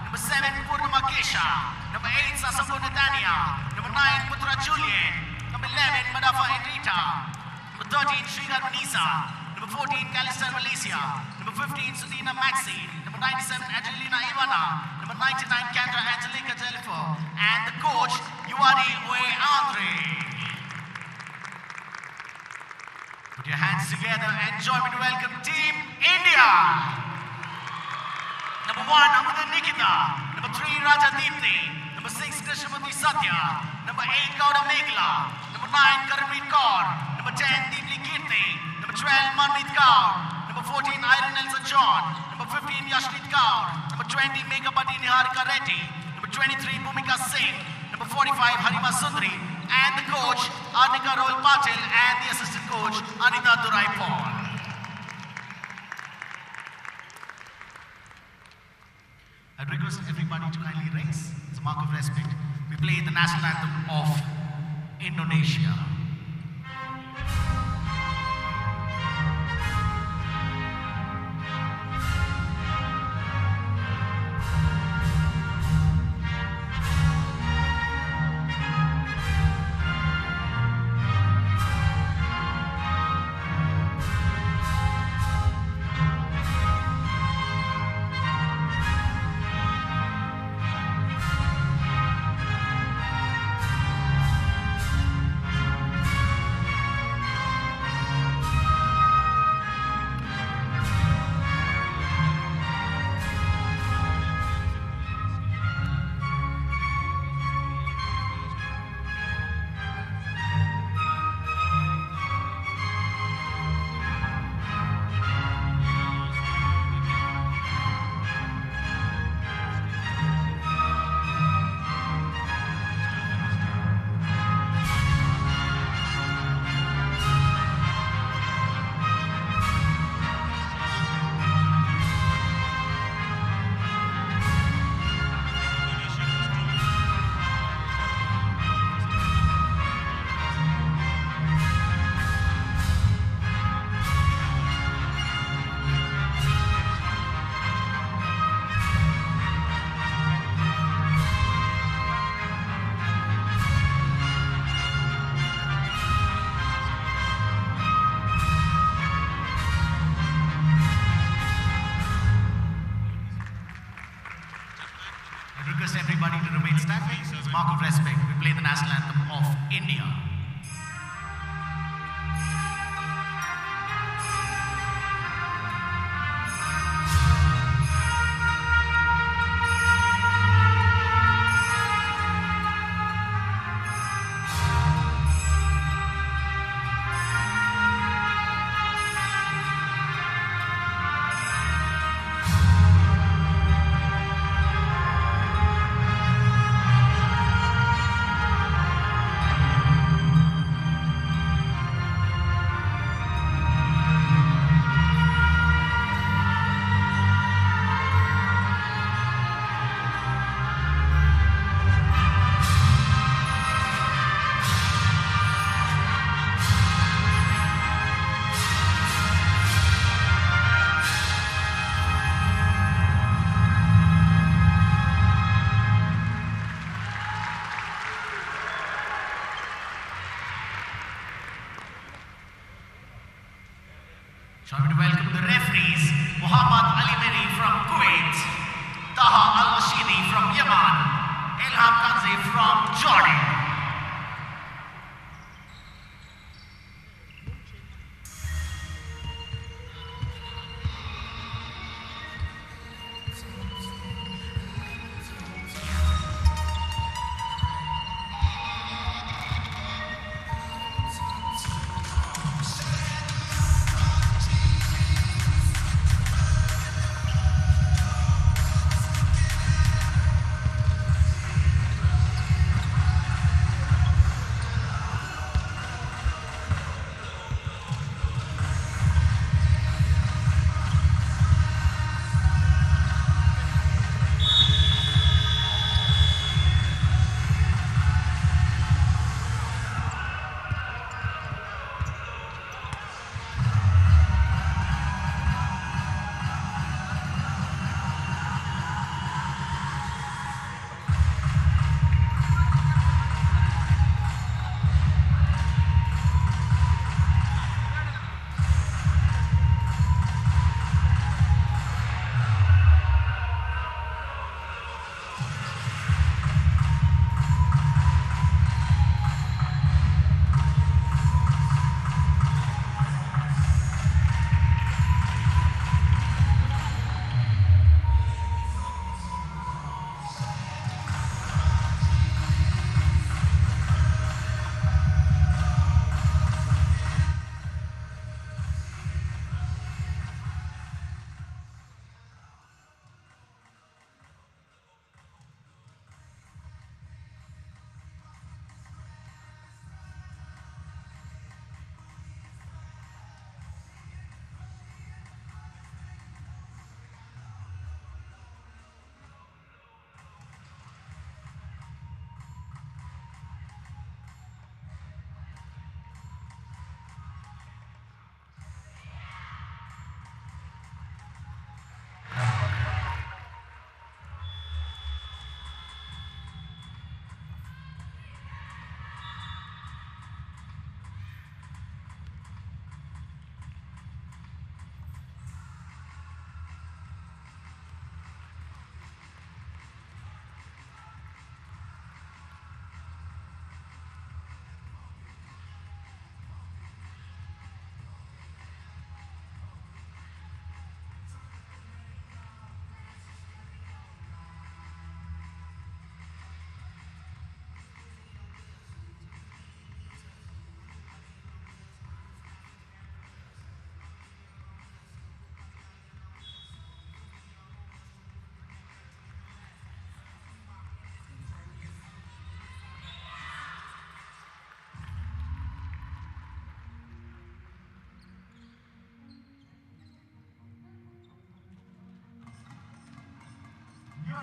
Number 7, Purnama Kesha. Number 8, Sasambo Netanya. Number 9, Putra Julian. Number 11, Madafa Enrita. Number 13, Srigar Nisa. Number 14, Calistar Malaysia. Number 15, Sudina Maxine. Number 97, Angelina Ivana. Number 99, Kendra Angelica Jelifo. And the coach, Yuadi Oe Andre. Put your hands together and join me to welcome Team India. Number 1, Amrita Nikita. Number 3, Raja Deepthi. Number 6, Krishnamurthy Satya. Number 8, Gauda Megla. Number 9, Karanveer Kaur. Number 10, Deepli Kirti. Number 12, Manmeet Kaur. Number 14, Iron Nelson John. Number 15, Yashneet Kaur. Number 20, Megapati Niharika Reddy. Number 23, Bhumika Singh. Number 45, Harima Sundari. And the coach, Arnika Rohil Patil. And the assistant coach, Anita Durai Paul. I request everybody to kindly rise. It's a mark of respect. We play the national anthem of Indonesia. Everybody to remain standing. As a mark of respect, we play the national anthem of India. Shall we welcome the referees, Muhammad Ali Meri from Kuwait, Taha Al-Rashidi from Yemen, Ilham Kanzi from Jordan.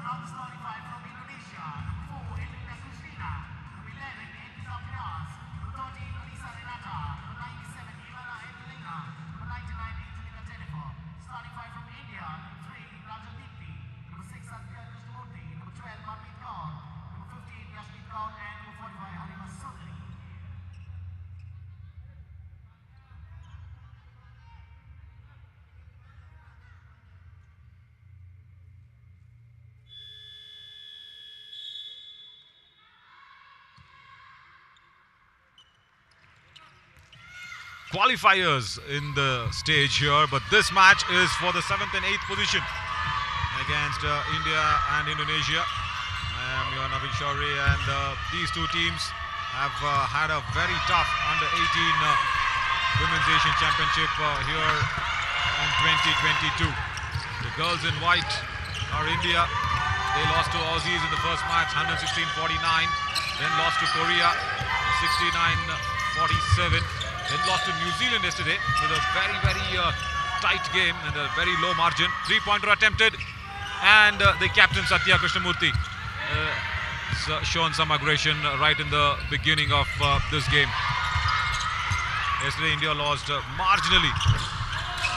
out the starting five from Indonesia. Number 4, number 11, number 13, Lisa Renata, number 97, Ivana Evelinga, number 99, Angelina Jennifer. Starting five from India, number 3, Raja Deepti, number 6, Satya Krishnamurthy, number 12, Manmeet Kaur, number 15, Yashmeet Kaur, and number 45, Harima Sundari. Qualifiers in the stage here, but this match is for the 7th and 8th position against India and Indonesia. I am your Navin Shauri, and these two teams have had a very tough under-18 Women's Asian Championship here in 2022. The girls in white are India. They lost to Aussies in the first match, 116-49. Then lost to Korea, 69-47. Then lost to New Zealand yesterday with a very, very tight game and a very low margin. Three-pointer attempted, and the captain Satya Krishnamurthy has shown some aggression right in the beginning of this game. Yesterday India lost marginally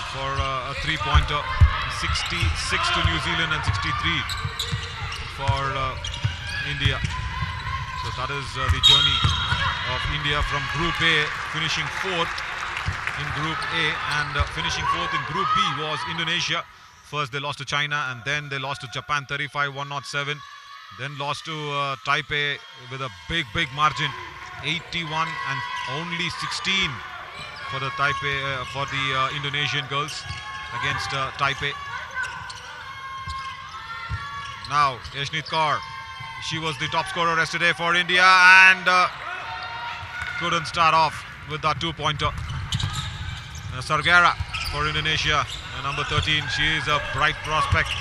for a three-pointer, 66 to New Zealand and 63 for India. So that is the journey of India from Group A, finishing 4th in Group A, and finishing 4th in Group B was Indonesia. First they lost to China, and then they lost to Japan 35-107. Then lost to Taipei with a big margin, 81 and only 16 for the Taipei for the Indonesian girls against Taipei. Now Yashneet Kaur, she was the top scorer yesterday for India, and couldn't start off with that two-pointer. Sargera for Indonesia, number 13. She is a bright prospect.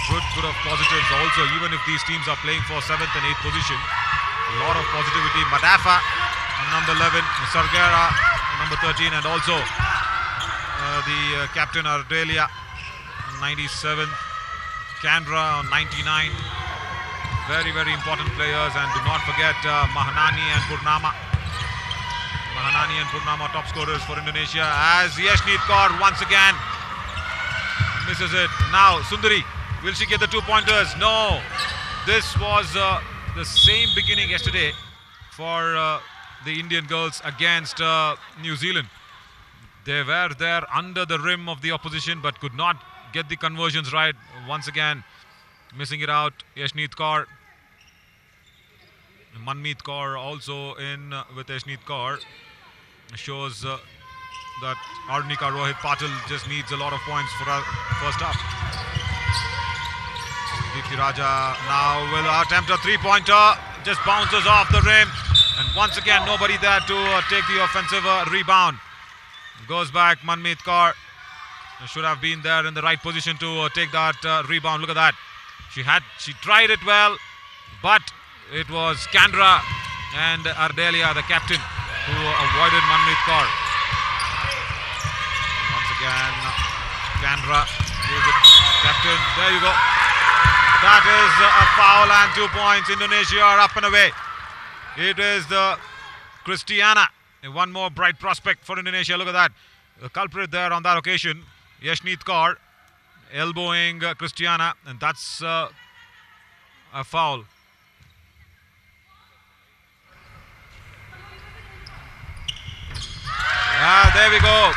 Good of positives also, even if these teams are playing for 7th and 8th position. A lot of positivity. Madafa, number 11. Sargera, number 13. And also the captain Ardelia, 97. Kandra on 99. Very important players, and do not forget Mahanani and Purnama. Mahanani and Purnama top scorers for Indonesia, as Yashneet Kaur once again misses it. Now Sundari, will she get the two-pointers? No. This was the same beginning yesterday for the Indian girls against New Zealand. They were there under the rim of the opposition, but could not get the conversions right. Once again missing it out. Yashneet Kaur. Manmeet Kaur also in with Yashneet Kaur. Shows that Arnika Rohit Patil just needs a lot of points for our first half. Deepti Raja now will attempt a three-pointer. Just bounces off the rim. And once again, nobody there to take the offensive rebound. Goes back, Manmeet Kaur. Should have been there in the right position to take that rebound. Look at that. She tried it well, but it was Kandra and Ardelia, the captain, who avoided Manmeet Kaur. Once again, Kandra is the captain. There you go. That is a foul and 2 points. Indonesia are up and away. It is the Christiana. One more bright prospect for Indonesia. Look at that. The culprit there on that occasion, Yashneet Kaur, elbowing Christiana, and that's a foul. There we go.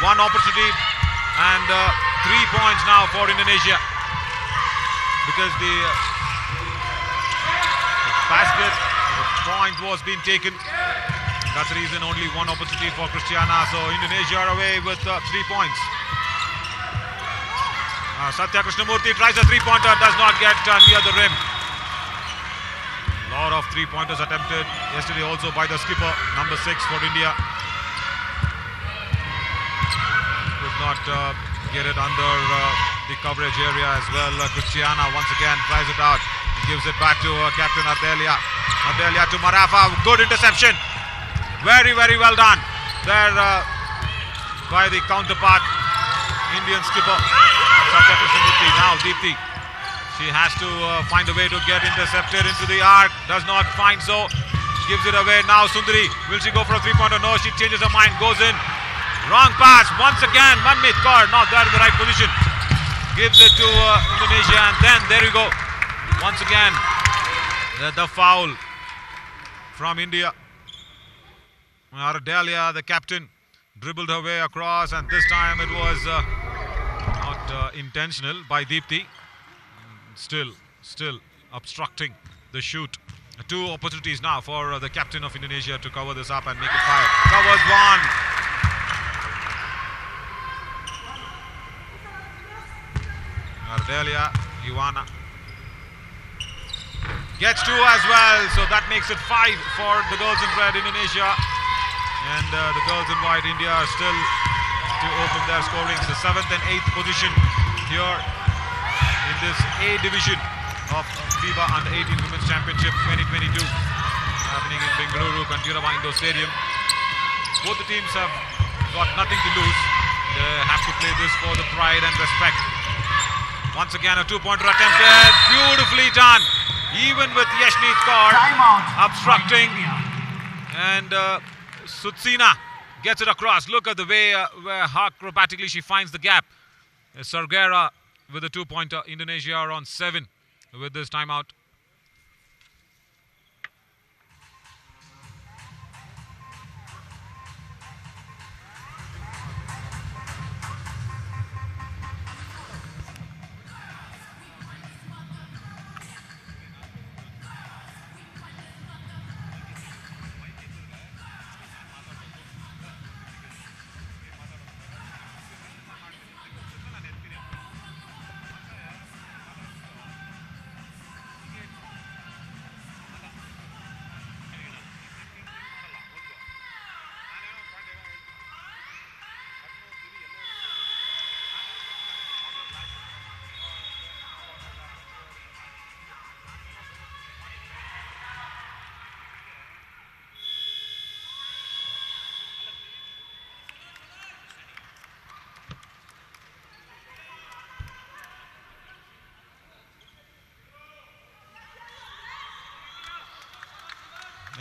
One opportunity and 3 points now for Indonesia, because the basket, the point was being taken. That's the reason only one opportunity for Christiana. So Indonesia are away with 3 points. Satya Krishnamurthy tries a three-pointer, does not get near the rim. A lot of three-pointers attempted yesterday also by the skipper, number 6 for India. Could not get it under the coverage area as well. Christiana once again tries it out. He gives it back to captain Ardelia. Ardelia to Marafa. Good interception. Very well done there by the counterpart, Indian skipper Satya Krishnamurthy. Now Deepti She has to find a way to get intercepted into the arc. Does not find so. Gives it away. Now Sundari. Will she go for a three-pointer? No, she changes her mind. Goes in. Wrong pass. Once again, Manmeet Kaur not there in the right position. Gives it to Indonesia. And then there you go. Once again, the foul from India. Ardelia, the captain, dribbled her way across. And this time it was not intentional by Deepthi. Still obstructing the shoot. Two opportunities now for the captain of Indonesia to cover this up and make it 5. Covers one. Ardelia, Ioana gets 2 as well, so that makes it 5 for the girls in red, Indonesia, and the girls in white, India, are still to open their scoring. The 7th and 8th position here in this A division of FIBA Under-18 Women's Championship 2022 happening in Bengaluru, Kantirava Indoor Stadium. Both the teams have got nothing to lose. They have to play this for the pride and respect. Once again, a 2-pointer attempted. Beautifully done. Even with Yashneet Kaur obstructing. And Sutsina gets it across. Look at the way where acrobatically she finds the gap. Sargera with a 2-pointer. Indonesia are on 7 with this timeout.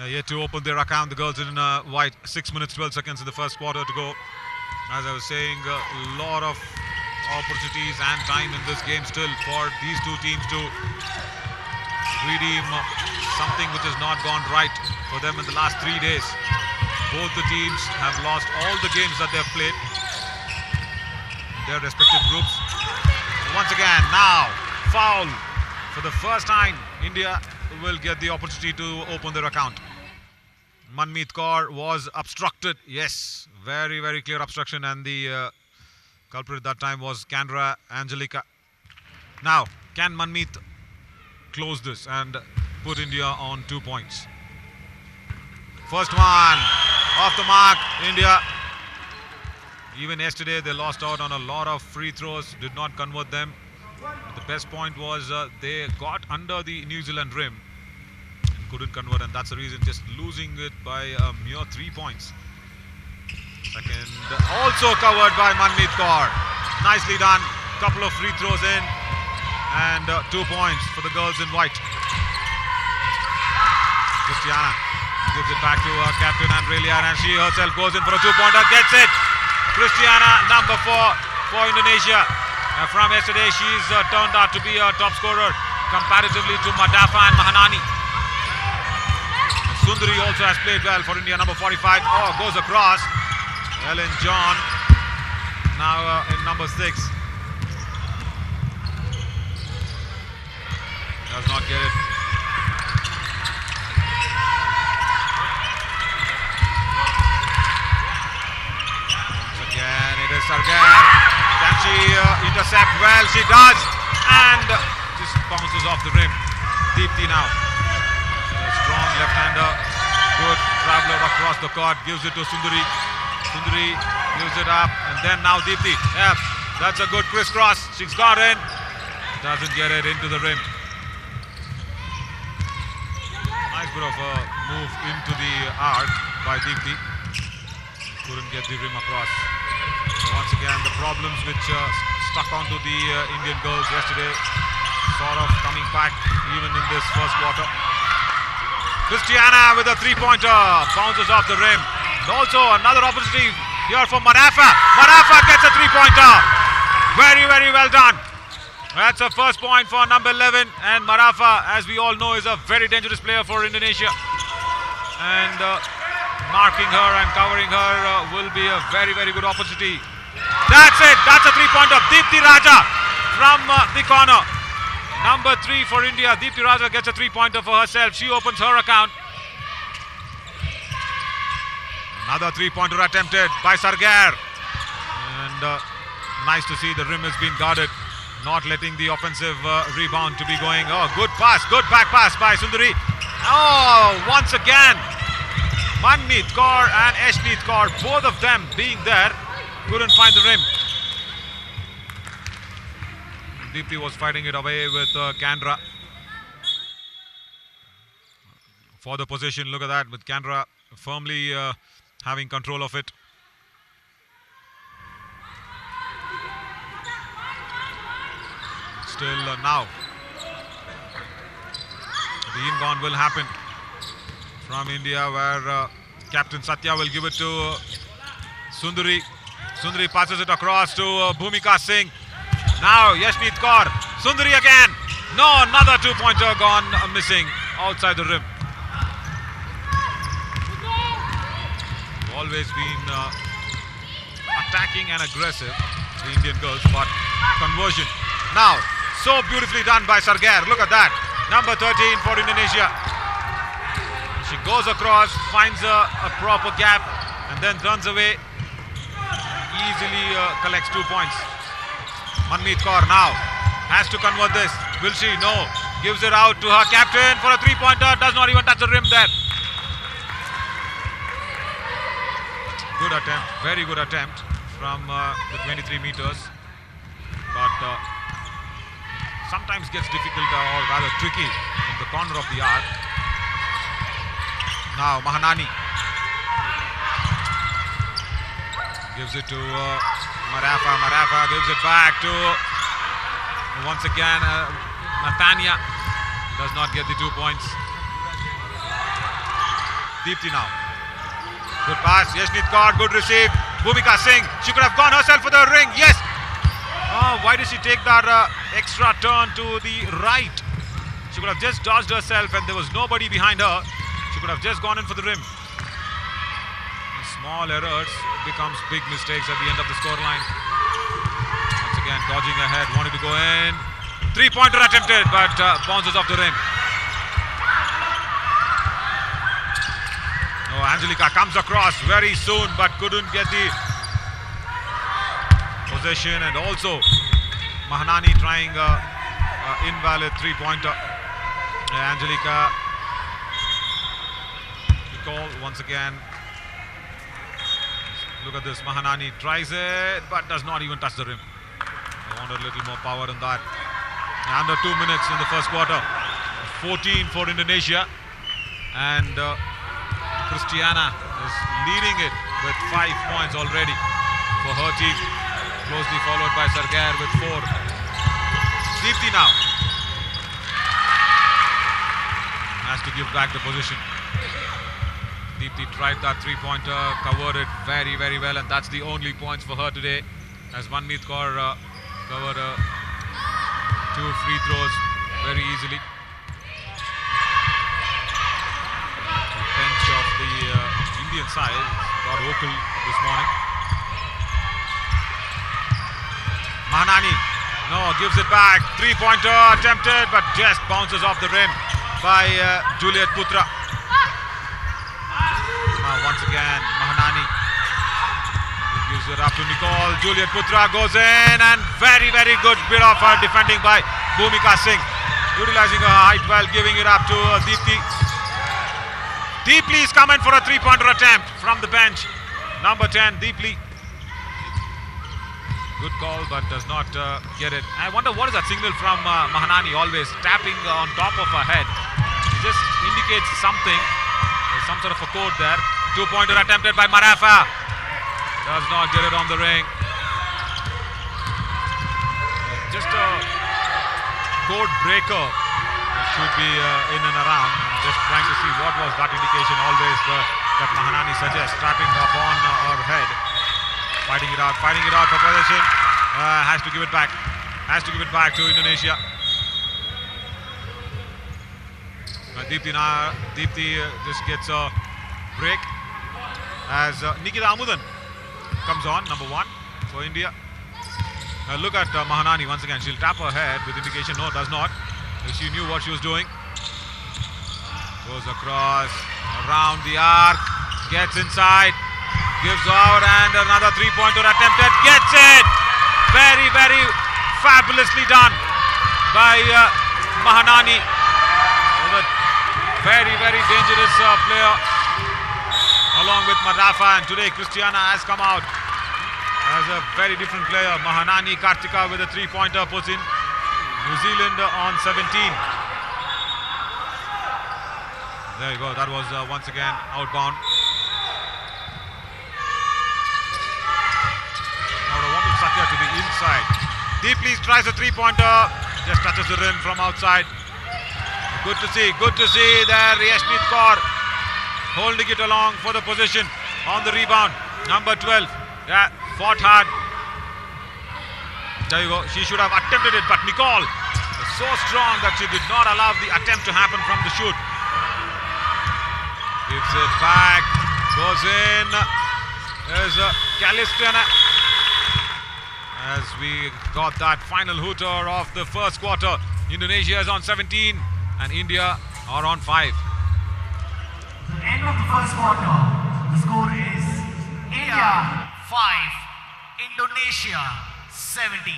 Yet to open their account, the girls in white. 6 minutes 12 seconds in the first quarter to go. As I was saying, a lot of opportunities and time in this game still for these two teams to redeem something which has not gone right for them in the last 3 days. Both the teams have lost all the games that they have played in their respective groups. Once again, now foul for the first time. India will get the opportunity to open their account. Manmeet Kaur was obstructed. Yes, very, very clear obstruction, and the culprit at that time was Kendra Angelica. Now, can Manmeet close this and put India on 2 points? First one, off the mark, India. Even yesterday, they lost out on a lot of free throws, did not convert them. But the best point was they got under the New Zealand rim and couldn't convert, and that's the reason, just losing it by a mere 3 points. Second, also covered by Manmeet Kaur. Nicely done. Couple of free throws in, and 2 points for the girls in white. Christiana gives it back to captain Andrelia, and she herself goes in for a 2-pointer, gets it. Christiana, number 4 for Indonesia. From yesterday, she's turned out to be a top scorer comparatively to Madafa and Mahanani. Sundari also has played well for India, number 45. Oh, goes across. Ellen John now in number 6. Does not get it. Once again, it is Sargar. Can she intercept? Well, she does, and just bounces off the rim. Deepthi now. A strong left-hander. Good traveler across the court. Gives it to Sundari. Sundari gives it up, and then now Deepthi. Yep, that's a good crisscross. She's got in. Doesn't get it into the rim. Nice bit of a move into the arc by Deepthi. Couldn't get the rim across. Once again, the problems which stuck onto the Indian girls yesterday sort of coming back even in this first quarter. Christiana with a three-pointer, bounces off the rim. And also another opportunity here for Marafa. Marafa gets a three-pointer. Very, very well done. That's a first point for number 11. And Marafa, as we all know, is a very dangerous player for Indonesia. And marking her and covering her will be a very, very good opportunity. That's it. That's a three-pointer. Deepthi Raja from the corner. Number 3 for India. Deepthi Raja gets a three-pointer for herself. She opens her account. Another three-pointer attempted by Sargar. And nice to see the rim has been guarded. Not letting the offensive rebound to be going. Oh, good pass. Good back pass by Sundari. Oh, once again. Manmeet Kaur and Ashneet Kaur, both of them being there, couldn't find the rim. Deepthi was fighting it away with Kandra. For the position, look at that, with Kandra firmly having control of it. Still now, the in-bound will happen from India, where Captain Satya will give it to Sundari. Sundari passes it across to Bhumika Singh. Now Yashneet Kaur. Sundari again. No, another two-pointer gone missing outside the rim. Always been attacking and aggressive, the Indian girls, but conversion. Now, so beautifully done by Sargar. Look at that. Number 13 for Indonesia. She goes across, finds a proper gap, and then runs away. Easily collects 2 points. Manmeet Kaur now has to convert this. Will she? No. Gives it out to her captain for a three-pointer. Does not even touch the rim there. Good attempt. Very good attempt from the 23 meters. But sometimes gets difficult or rather tricky from the corner of the arc. Now Mahanani gives it to Marafa. Marafa gives it back to once again Nathania. Does not get the 2 points. Deepthi now. Good pass. Yashneet Kaur. Good receive. Bhumika Singh. She could have gone herself for the ring. Yes. Oh, why did she take that extra turn to the right? She could have just dodged herself and there was nobody behind her. She could have just gone in for the rim. Small errors becomes big mistakes at the end of the scoreline. Once again, dodging ahead, wanted to go in. Three-pointer attempted, but bounces off the rim. Oh, Angelica comes across very soon, but couldn't get the possession. And also, Mahanani trying invalid three-pointer. Angelica, call once again. Look at this, Mahanani tries it, but does not even touch the rim. I want a little more power in that. Under 2 minutes in the first quarter. 14 for Indonesia. And Christiana is leading it with 5 points already for her team. Closely followed by Sargar with 4. Deepthi now has to give back the position. Deepthi tried that three-pointer, covered it very, very well, and that's the only points for her today. As Manmeet Kaur covered 2 free throws very easily. The bench of the Indian side got vocal this morning. Mahanani, no, gives it back. Three-pointer attempted, but just bounces off the rim by Juliet Putra. Once again, Mahanani gives it up to Nicole. Juliet Putra goes in, and very, very good bit of defending by Bhumika Singh. Utilizing her height well, giving it up to Deepthi. Deepthi is coming for a three-pointer attempt from the bench. Number 10, Deepthi. Good call, but does not get it. I wonder what is that signal from Mahanani, always tapping on top of her head. It just indicates something. There's some sort of a code there. Two-pointer attempted by Marafa. Does not get it on the ring. Just a code breaker should be in and around. Just trying to see what was that indication always that Mahanani suggests. Strapping upon her head. Fighting it out for possession. Has to give it back. Has to give it back to Indonesia. Deepthi just gets a break as Nikita Amudan comes on, number 1 for India. Look at Mahanani once again. She'll tap her head with indication. No, does not. She knew what she was doing. Goes across, around the arc, gets inside, gives out, and another three-pointer attempted. Gets it! Very, very fabulously done by Mahanani. Very, very dangerous player along with Madafa, and today Christiana has come out as a very different player. Mahanani Kartika with a three-pointer puts in New Zealand on 17. There you go, that was once again outbound. Now I wanted Satya to the inside. Deeply tries a three-pointer, just touches the rim from outside. Good to see there Yashneet Kaur holding it along for the position on the rebound. Number 12, yeah, fought hard. There you go, she should have attempted it, but Nicole was so strong that she did not allow the attempt to happen from the shoot. Gives it back, goes in, there's Calistiana. As we got that final hooter of the first quarter, Indonesia is on 17 and India are on 5. End of the first quarter. The score is India 5, Indonesia 70.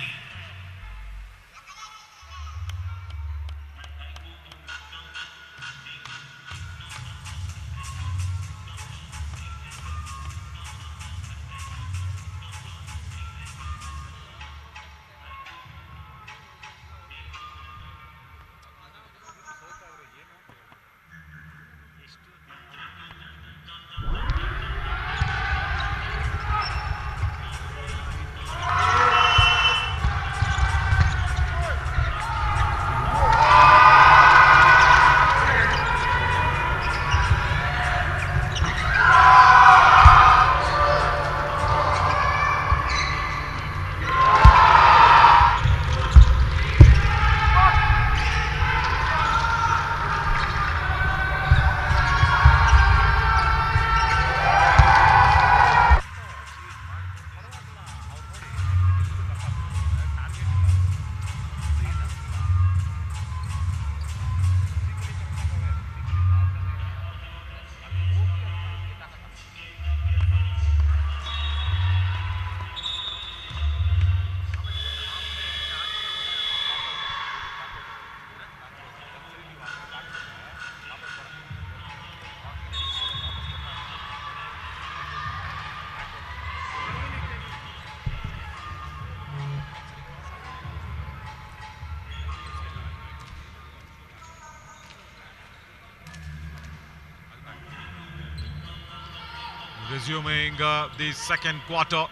Resuming the second quarter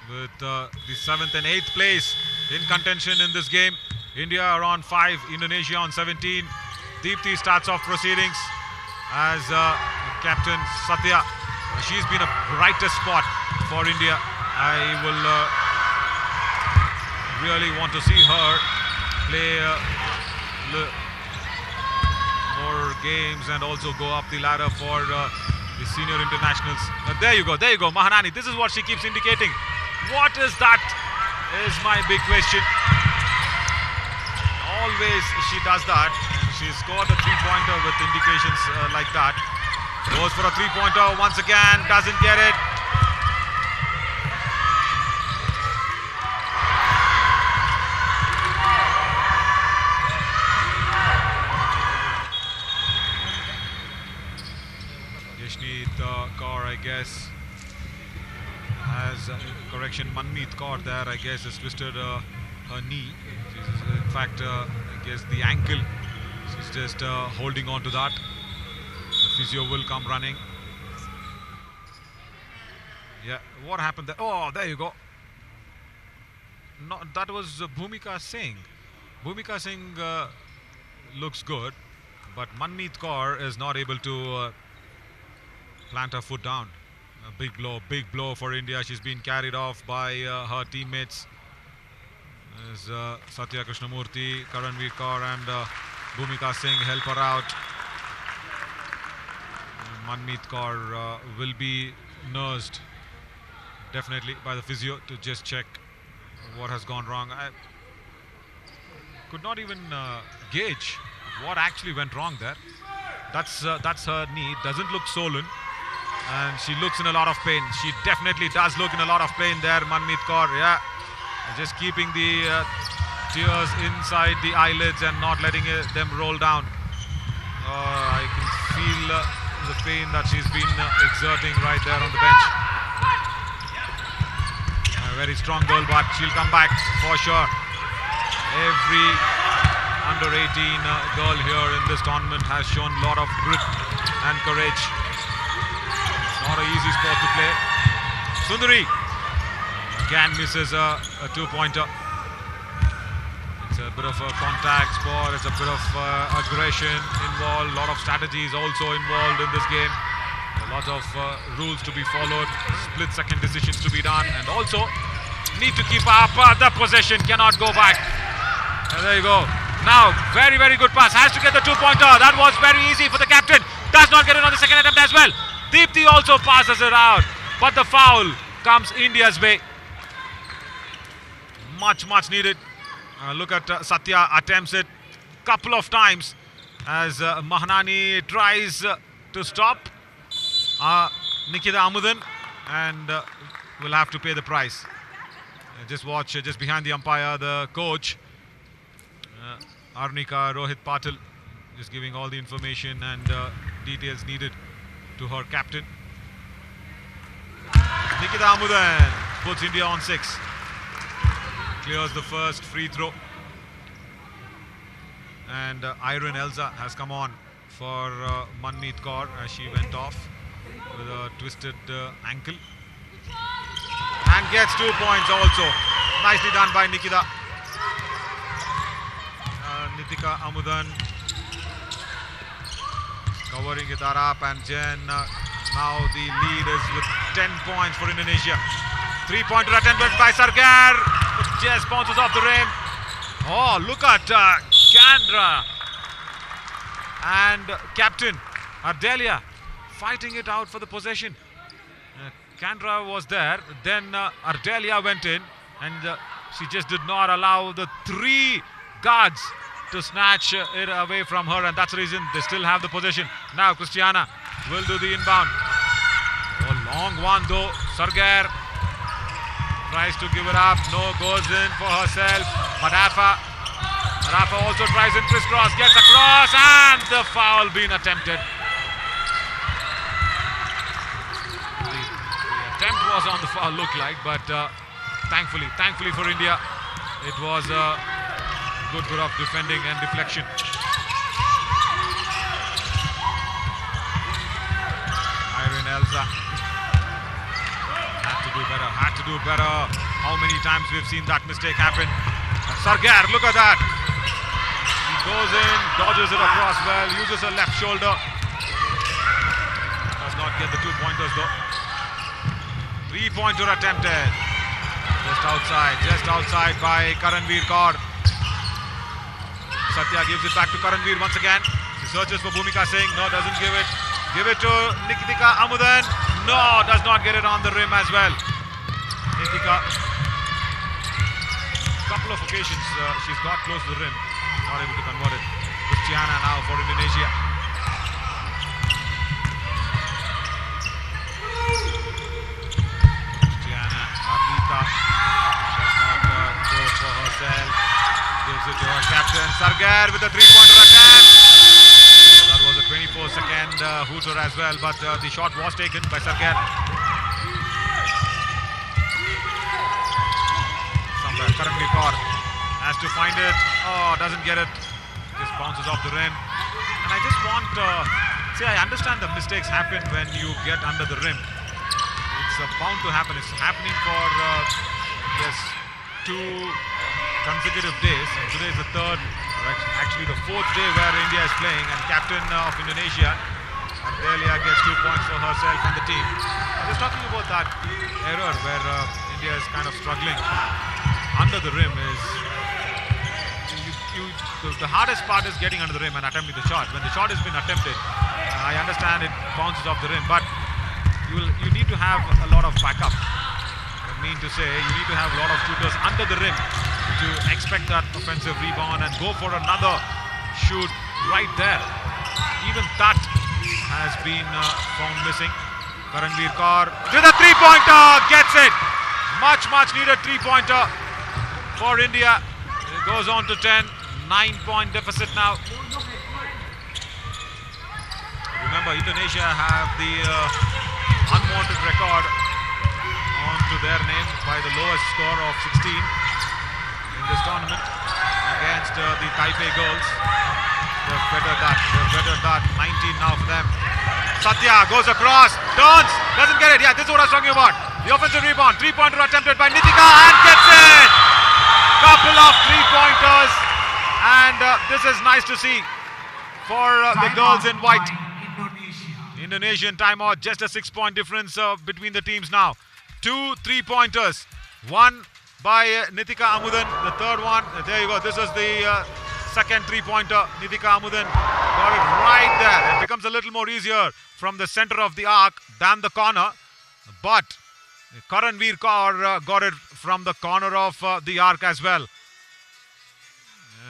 with the 7th and 8th place in contention in this game. India are on 5, Indonesia on 17. Deepthi starts off proceedings as Captain Satya. She's been a brightest spot for India. I will really want to see her play more games and also go up the ladder for the senior internationals. There you go, Mahanani. This is what she keeps indicating. What is that? Is my big question. Always she does that. She scored a three-pointer with indications like that. Goes for a three-pointer once again, doesn't get it. Yashneet Kaur, I guess, has correction. Manmeet Kaur there, I guess, has twisted her knee. She's, in fact, I guess the ankle. She's just holding on to that. The physio will come running. Yeah, what happened there? Oh, there you go. No, that was Bhumika Singh. Bhumika Singh looks good, but Manmeet Kaur is not able to plant her foot down. A big blow for India. She's been carried off by her teammates. As Satya Krishnamurthy, Karanveer Kaur and Bhumika Singh help her out. Manmeet Kaur will be nursed definitely by the physio to just check what has gone wrong. I could not even gauge what actually went wrong there. That's her knee. Doesn't look swollen, and she looks in a lot of pain. She definitely does look in a lot of pain there, Manmeet Kaur. Yeah, just keeping the tears inside the eyelids and not letting them roll down. I can feel the pain that she's been exerting right there on the bench. A very strong girl, but she'll come back for sure. Every under 18 girl here in this tournament has shown a lot of grit and courage. It's not an easy sport to play. Sundari again misses a two-pointer. It's a bit of a contact sport. It's a bit of aggression involved. A lot of strategies also involved in this game. A lot of rules to be followed. Split-second decisions to be done, and also need to keep up the possession. Cannot go back. And there you go. Now, very, very good pass. Has to get the two-pointer. That was very easy for the captain. Does not get it on the second attempt as well. Deepti also passes it out, but the foul comes India's way. Much needed. Look at Satya attempts it couple of times as Mahanani tries to stop Nikita Amudan, and will have to pay the price. Just watch, just behind the umpire, the coach Arnika Rohit Patil, just giving all the information and details needed to her captain. Nikita Amudan puts India on 6. Clears the first free throw. And Irene Elza has come on for Manmeet Kaur as she went off with a twisted ankle. And gets 2 points also. Nicely done by Nitika Amudan. Covering it up, and Jen, now the lead is with 10 points for Indonesia. 3-pointer attempted by Sargar. Just bounces off the rim. Oh, look at Chandra and captain Ardelia fighting it out for the possession. Chandra was there, then Ardelia went in, and she just did not allow the 3 guards to snatch it away from her, and that's the reason they still have the possession. Now Christiana will do the inbound. Oh, long one though. Sargar tries to give it up. No, goes in for herself. But Rafa also tries in crisscross, gets across, and the foul being attempted. The attempt was on the foul, looked like, but thankfully for India, it was a good bit of defending and deflection. Irene Elza had to do better. How many times we've seen that mistake happen? Sargar, look at that. He goes in, dodges it across well, uses her left shoulder. Does not get the 2 pointers though. 3-pointer attempted. Just outside by Karanveer Kaur. Satya gives it back to Karanveer once again. She searches for Bhumika Singh. No, doesn't give it. Give it to Nikita Amudan. No, does not get it on the rim as well. Nikita, couple of occasions she's got close to the rim, not able to convert it. Christiana now for Indonesia. Christiana, Arlita does not go for herself. Gives it to her captain. Sargar with a 3-pointer attempt. That was a 24-second hooter as well, but the shot was taken by Sargar. Karanveer Kaur has to find it. Oh, doesn't get it. Just bounces off the rim. And I just want see, I understand the mistakes happen when you get under the rim. It's bound to happen. It's happening for yes, 2 consecutive days. Today is the third, or actually the fourth day where India is playing, and captain of Indonesia, Delia, gets 2 points for herself and the team. I was talking about that error where India is kind of struggling under the rim. The hardest part is getting under the rim and attempting the shot. When the shot has been attempted, I understand it bounces off the rim, but you need to have a lot of backup. I mean to say, you need to have a lot of shooters under the rim to expect that offensive rebound and go for another shoot right there. Even that has been found missing. Karanveer Kaur to the three-pointer, gets it. Much needed three-pointer for India. It goes on to 10, 9-point deficit now. Remember, Indonesia have the unwanted record onto their name by the lowest score of 16 in this tournament against the Taipei girls. They've bettered that. 19 now for them. Satya goes across, turns, doesn't get it. Yeah, this is what I was talking about. The offensive rebound, three-pointer attempted by Nitika and gets it. Couple of three-pointers, and this is nice to see for the girls in white. Indonesian timeout, just a 6-point difference between the teams now. 2 3-pointers, one by Nitika Amudan, the third one, there you go, this is the second three-pointer. Nitika Amudan got it right there. It becomes a little more easier from the center of the arc than the corner, but Karanveer Kaur got it from the corner of the arc as well.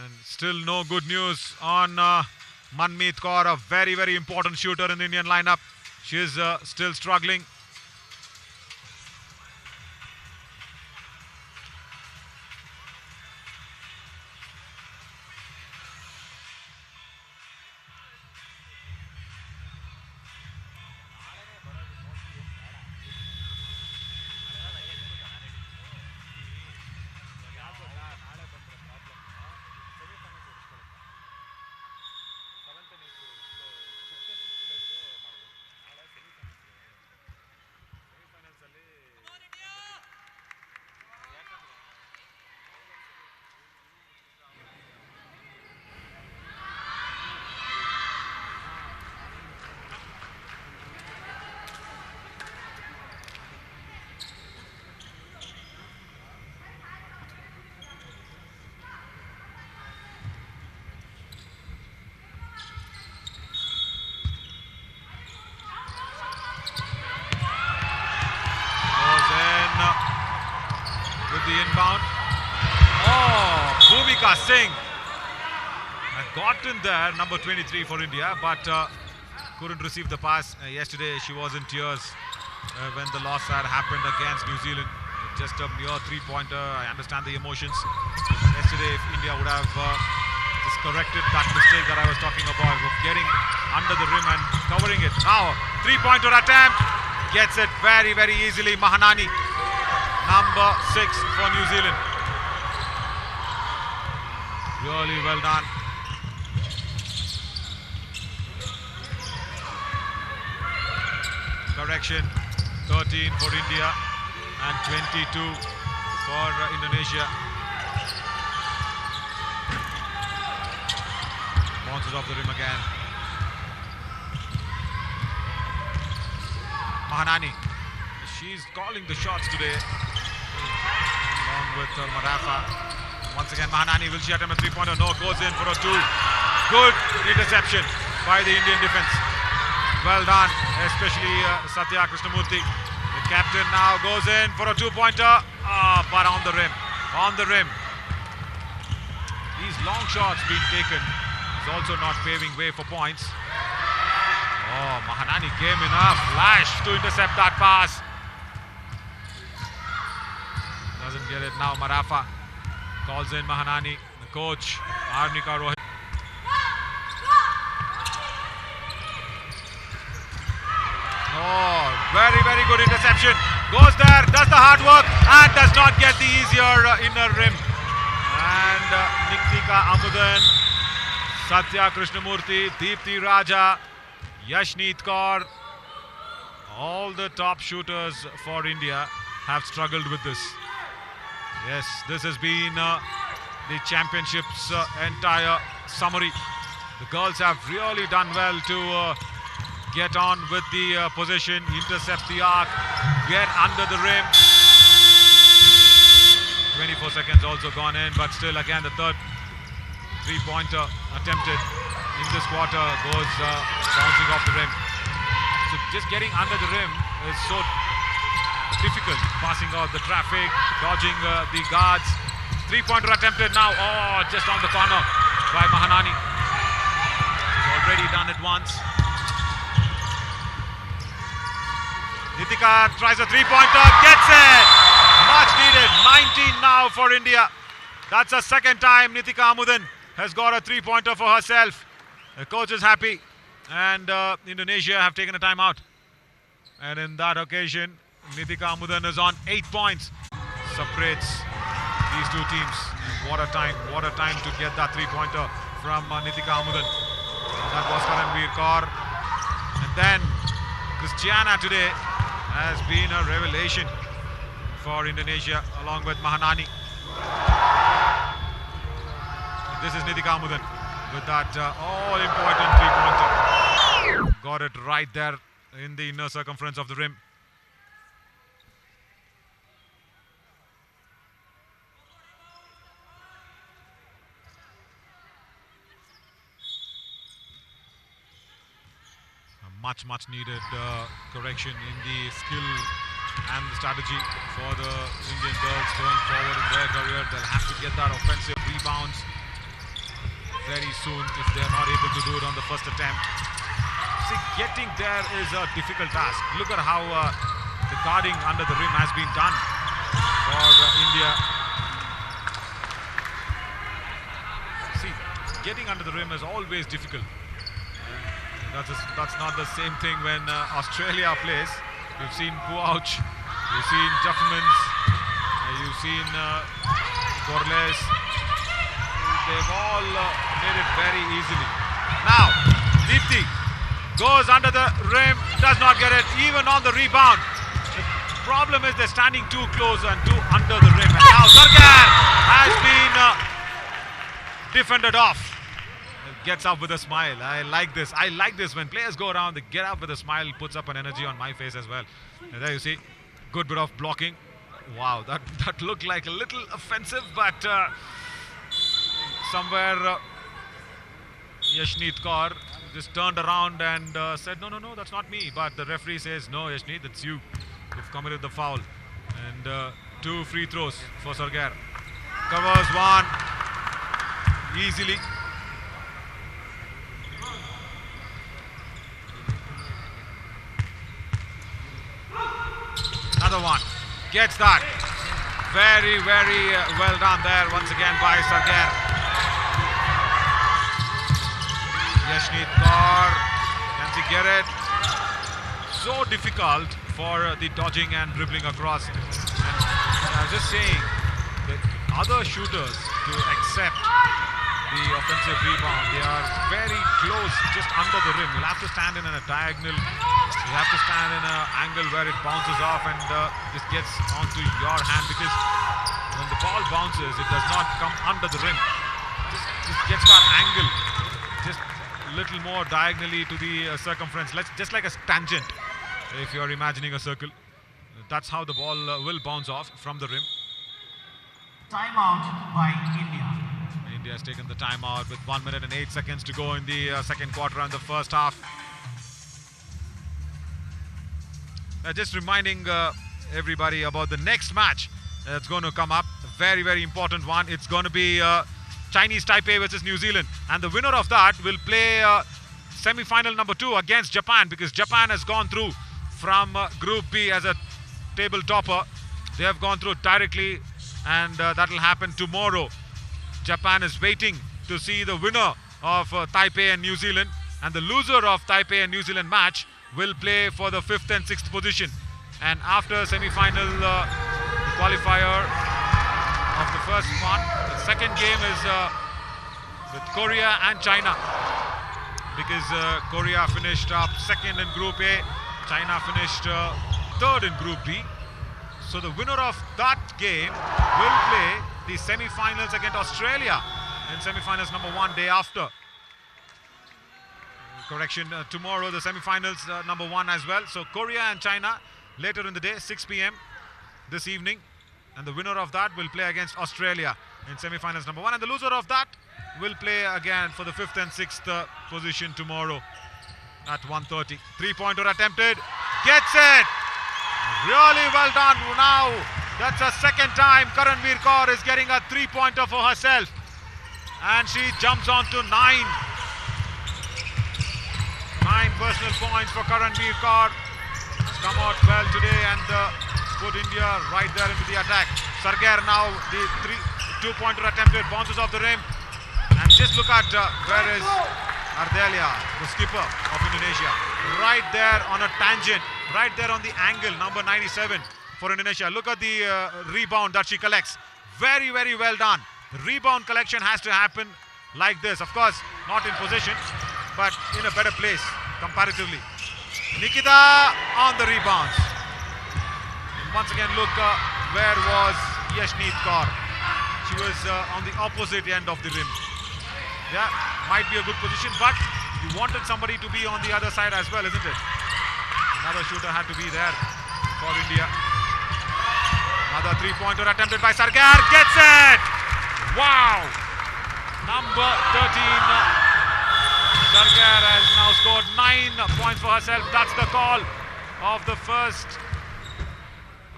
And still no good news on Manmeet Kaur, a very important shooter in the Indian lineup. She is still struggling. The inbound. Oh, Bhumika Singh had gotten there, number 23 for India, but couldn't receive the pass. Yesterday she was in tears when the loss had happened against New Zealand. Just a mere three-pointer. I understand the emotions. Yesterday, if India would have just corrected that mistake that I was talking about of getting under the rim and covering it. Now, three-pointer attempt. Gets it very easily. Mahanani, number 6 for New Zealand. Really well done. Correction, 13 for India and 22 for Indonesia. Bounces off the rim again. Mahanani, she's calling the shots today, along with Marafa. Once again, Mahanani, will she attempt a three-pointer? No, goes in for a 2. Good interception by the Indian defense. Well done, especially Satya Krishnamurthy. The captain now goes in for a 2-pointer, but on the rim. On the rim. These long shots being taken is also not paving way for points. Oh, Mahanani came in a flash to intercept that pass. Doesn't get it now. Marafa calls in Mahanani. The coach, Arnika Rohit. Oh, very good interception. Goes there, does the hard work, and does not get the easier inner rim. And Nitika Amudan, Satya Krishnamurthy, Deepthi Raja, Yashneet Kaur, all the top shooters for India have struggled with this. Yes, this has been the championship's entire summary. The girls have really done well to get on with the possession, intercept the arc, get under the rim. 24 seconds also gone in, but still again the third three-pointer attempted in this quarter goes bouncing off the rim. So just getting under the rim is so difficult. Passing out the traffic, dodging the guards. Three-pointer attempted now. Oh, just on the corner by Mahanani. He's already done it once. Nitika tries a three-pointer, gets it! Much needed. 19 now for India. That's the second time Nitika Amudan has got a three-pointer for herself. The coach is happy, and Indonesia have taken a timeout. And in that occasion, Nitika Amudan is on 8 points. Separates these two teams. And what a time to get that three-pointer from Nitika Amudan. That was Karanveer Kaur. And then Christiana today has been a revelation for Indonesia along with Mahanani. This is Nitika Amudan with that all-important three-pointer. Got it right there in the inner circumference of the rim. A much needed correction in the skill and the strategy for the Indian girls going forward in their career. They'll have to get that offensive rebounds very soon if they're not able to do it on the first attempt. See, getting there is a difficult task. Look at how the guarding under the rim has been done for India. See, getting under the rim is always difficult. That's not the same thing when Australia plays. You've seen Puauch, you've seen Jeffmans, you've seen Gorles. They've all made it very easily. Now, Deepthi goes under the rim, does not get it, even on the rebound. The problem is they're standing too close and too under the rim. And now Sarkar has been defended off. Gets up with a smile. I like this. I like this when players go around, they get up with a smile, puts up an energy on my face as well. And there you see, good bit of blocking. Wow, that looked like a little offensive, but somewhere Yashneet Kaur just turned around and said, no, that's not me. But the referee says, no, Yashneet, that's you. You've committed the foul. And 2 free throws for Sarkar. Covers one easily. Another one. Gets that. Very well done there once again by Sarkar. Yashneet Kaur. Can she get it? So difficult for the dodging and dribbling across. And I was just saying that other shooters to accept the offensive rebound, they are very close, just under the rim. You'll have to stand in a diagonal. You have to stand in an angle where it bounces off and just gets onto your hand, because when the ball bounces, it does not come under the rim. Just gets that angle, just a little more diagonally to the circumference, just like a tangent. If you're imagining a circle, that's how the ball will bounce off from the rim. Timeout by India. India has taken the timeout with 1 minute and 8 seconds to go in the second quarter and the first half. Just reminding everybody about the next match that's going to come up. A very important one. It's going to be Chinese Taipei versus New Zealand. And the winner of that will play semi-final number 2 against Japan, because Japan has gone through from Group B as a table topper. They have gone through directly, and that will happen tomorrow. Japan is waiting to see the winner of Taipei and New Zealand, and the loser of Taipei and New Zealand match will play for the 5th and 6th position. And after semi-final qualifier of the first one, the second game is with Korea and China, because Korea finished up 2nd in Group A, China finished 3rd in Group B. So the winner of that game will play the semi-finals against Australia in semi-finals number 1 day after. Correction, tomorrow the semi-finals number 1 as well. So Korea and China later in the day, 6 p.m. this evening, and the winner of that will play against Australia in semi-finals number 1, and the loser of that will play again for the 5th and 6th position tomorrow at 1:30. Three-pointer attempted, gets it. Really well done. Now that's a second time Karanveer Kaur is getting a three-pointer for herself, and she jumps on to 9 personal points for Karanveer Kaur. It's come out well today and put India right there into the attack. Sarger now, the two-pointer attempted, bounces off the rim, and just look at where is Ardelia, the skipper of Indonesia, right there on a tangent, right there on the angle, number 97 for Indonesia. Look at the rebound that she collects. Very, very well done. The rebound collection has to happen like this. Of course, not in position, but in a better place comparatively. Nikita on the rebounds. And once again, look where was Yashneet Kaur. She was on the opposite end of the rim. Yeah, might be a good position, but you wanted somebody to be on the other side as well, isn't it? Another shooter had to be there for India. Another three-pointer attempted by Sargar, gets it! Wow! Number 13, Sargar has now scored 9 points for herself. That's the call of the first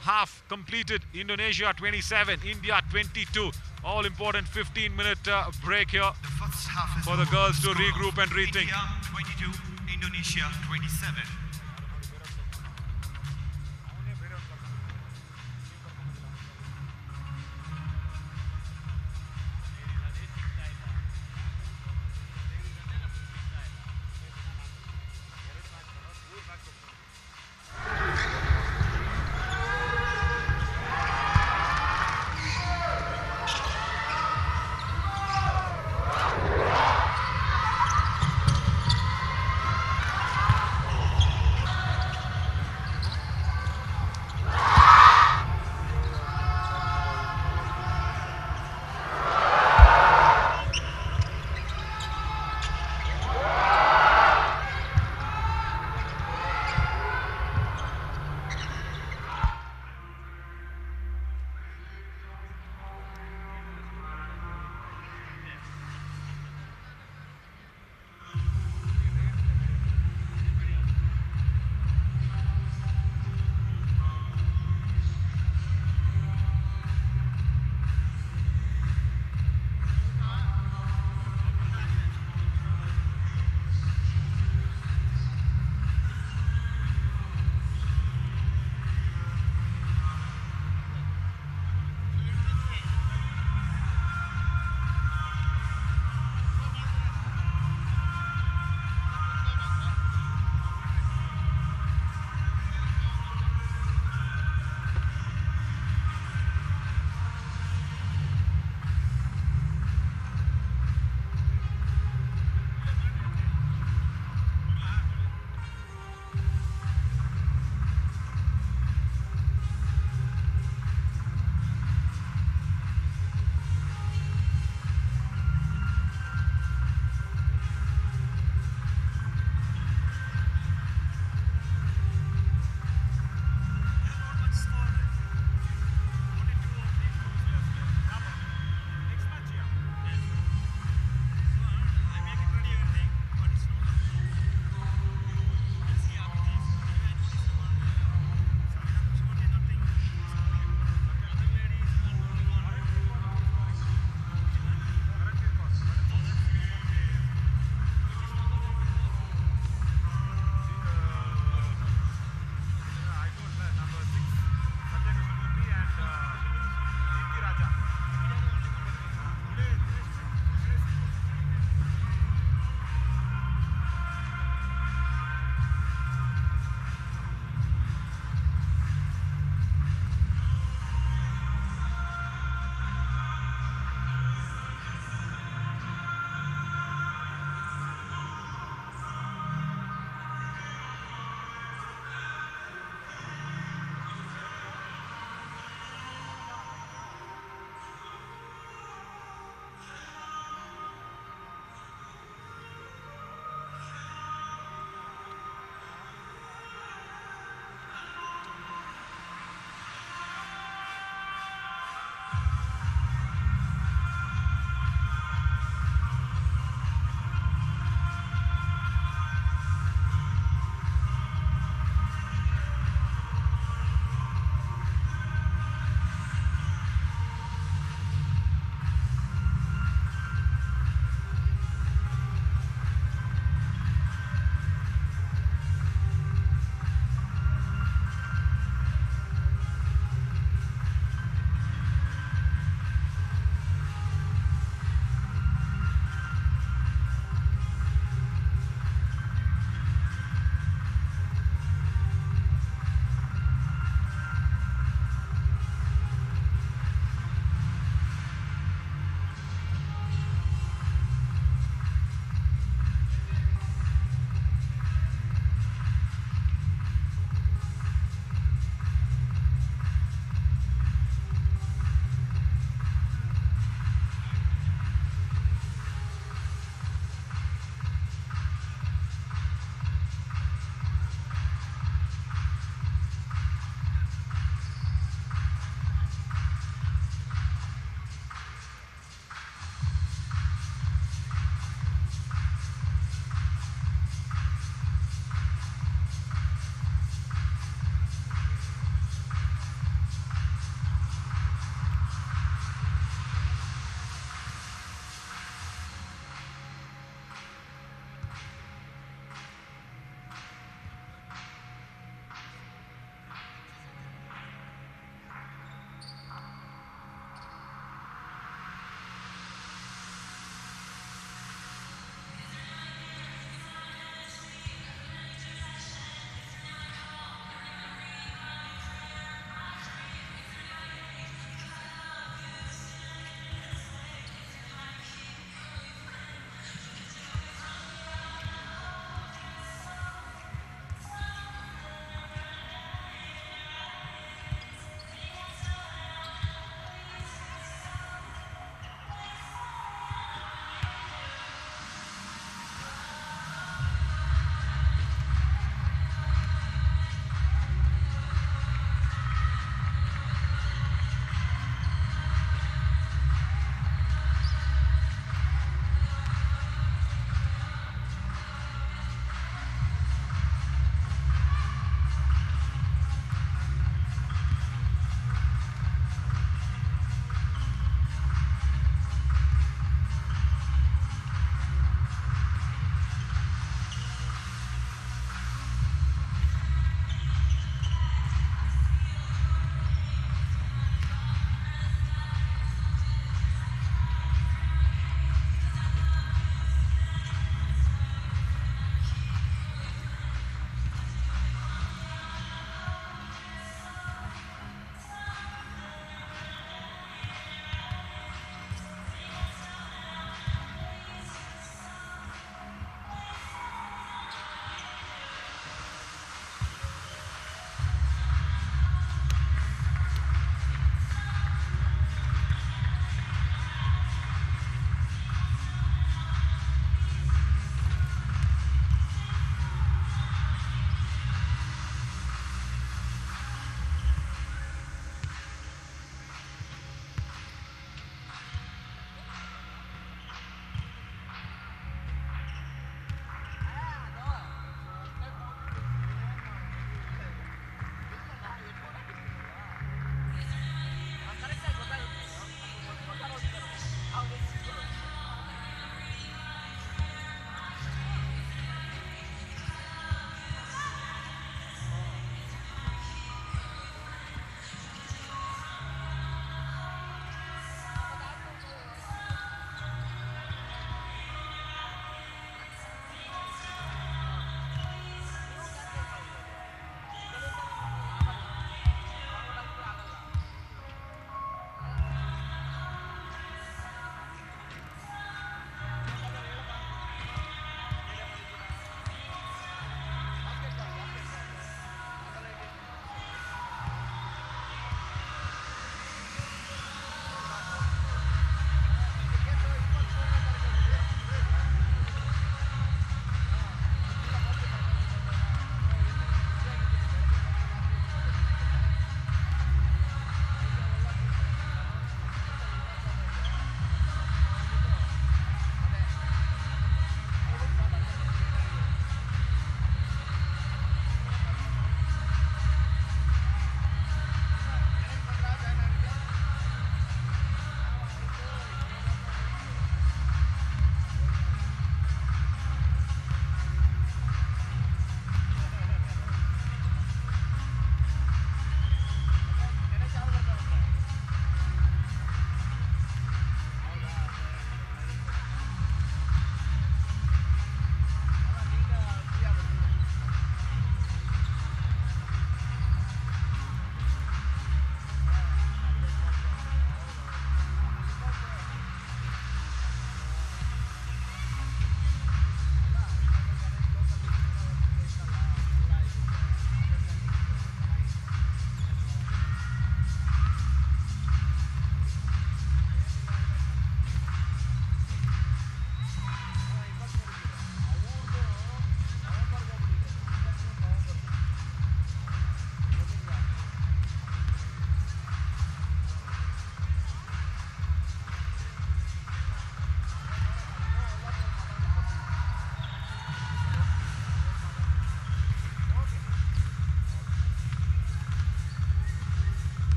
half completed. Indonesia 27, India 22. All important 15-minute break here for the girls to regroup and rethink. India 22, Indonesia 27.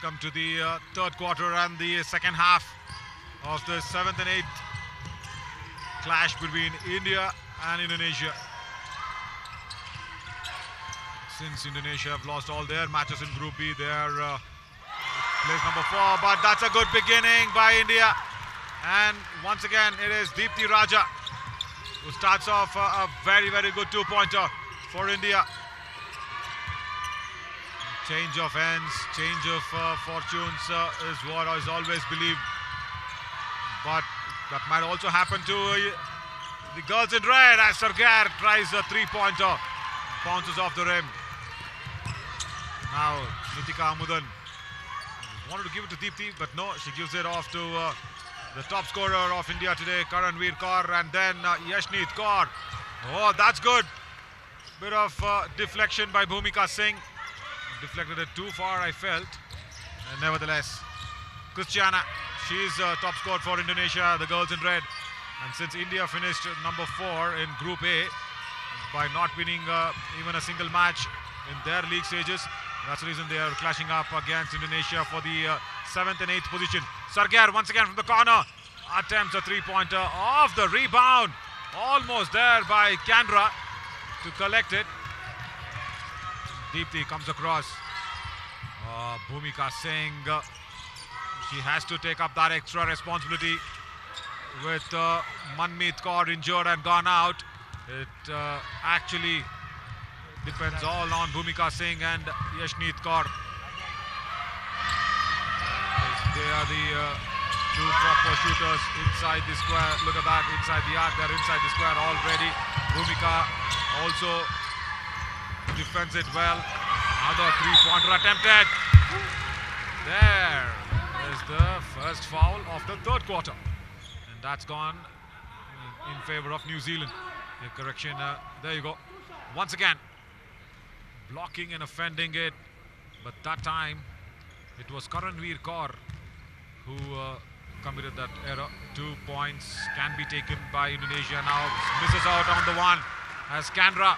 Welcome to the third quarter and the second half of the 7th and 8th clash between India and Indonesia. Since Indonesia have lost all their matches in Group B, they are place number 4, but that's a good beginning by India. And once again, it is Deepti Raja who starts off a very, very good two-pointer for India. Change of ends, change of fortunes is what is always believed. But that might also happen to the girls in red as Sargar tries a three-pointer, bounces off the rim. Now Nitika Amudan wanted to give it to Deepti, but no, she gives it off to the top scorer of India today, Karanveer Kaur, and then Yashneet Kaur. Oh, that's good. Bit of deflection by Bhumika Singh. Deflected it too far, I felt. Nevertheless, Christiana, she's top scorer for Indonesia, the girls in red. And since India finished number 4 in Group A by not winning even a single match in their league stages, that's the reason they are clashing up against Indonesia for the 7th and 8th position. Sargar once again from the corner attempts a three-pointer off the rebound. Almost there by Kandra to collect it. Deepti comes across. Bhumika Singh, she has to take up that extra responsibility with Manmeet Kaur injured and gone out. It actually depends all on Bhumika Singh and Yashneet Kaur. They are the two proper shooters inside the square. Look at that, inside the arc, they're inside the square already. Bhumika also defends it well. Another three-pointer attempted. There is the first foul of the third quarter. And that's gone in favor of New Zealand. A correction, there you go. Once again, blocking and offending it. But that time, it was Karanveer Kaur who committed that error. 2 points can be taken by Indonesia now. Misses out on the one as Kandra.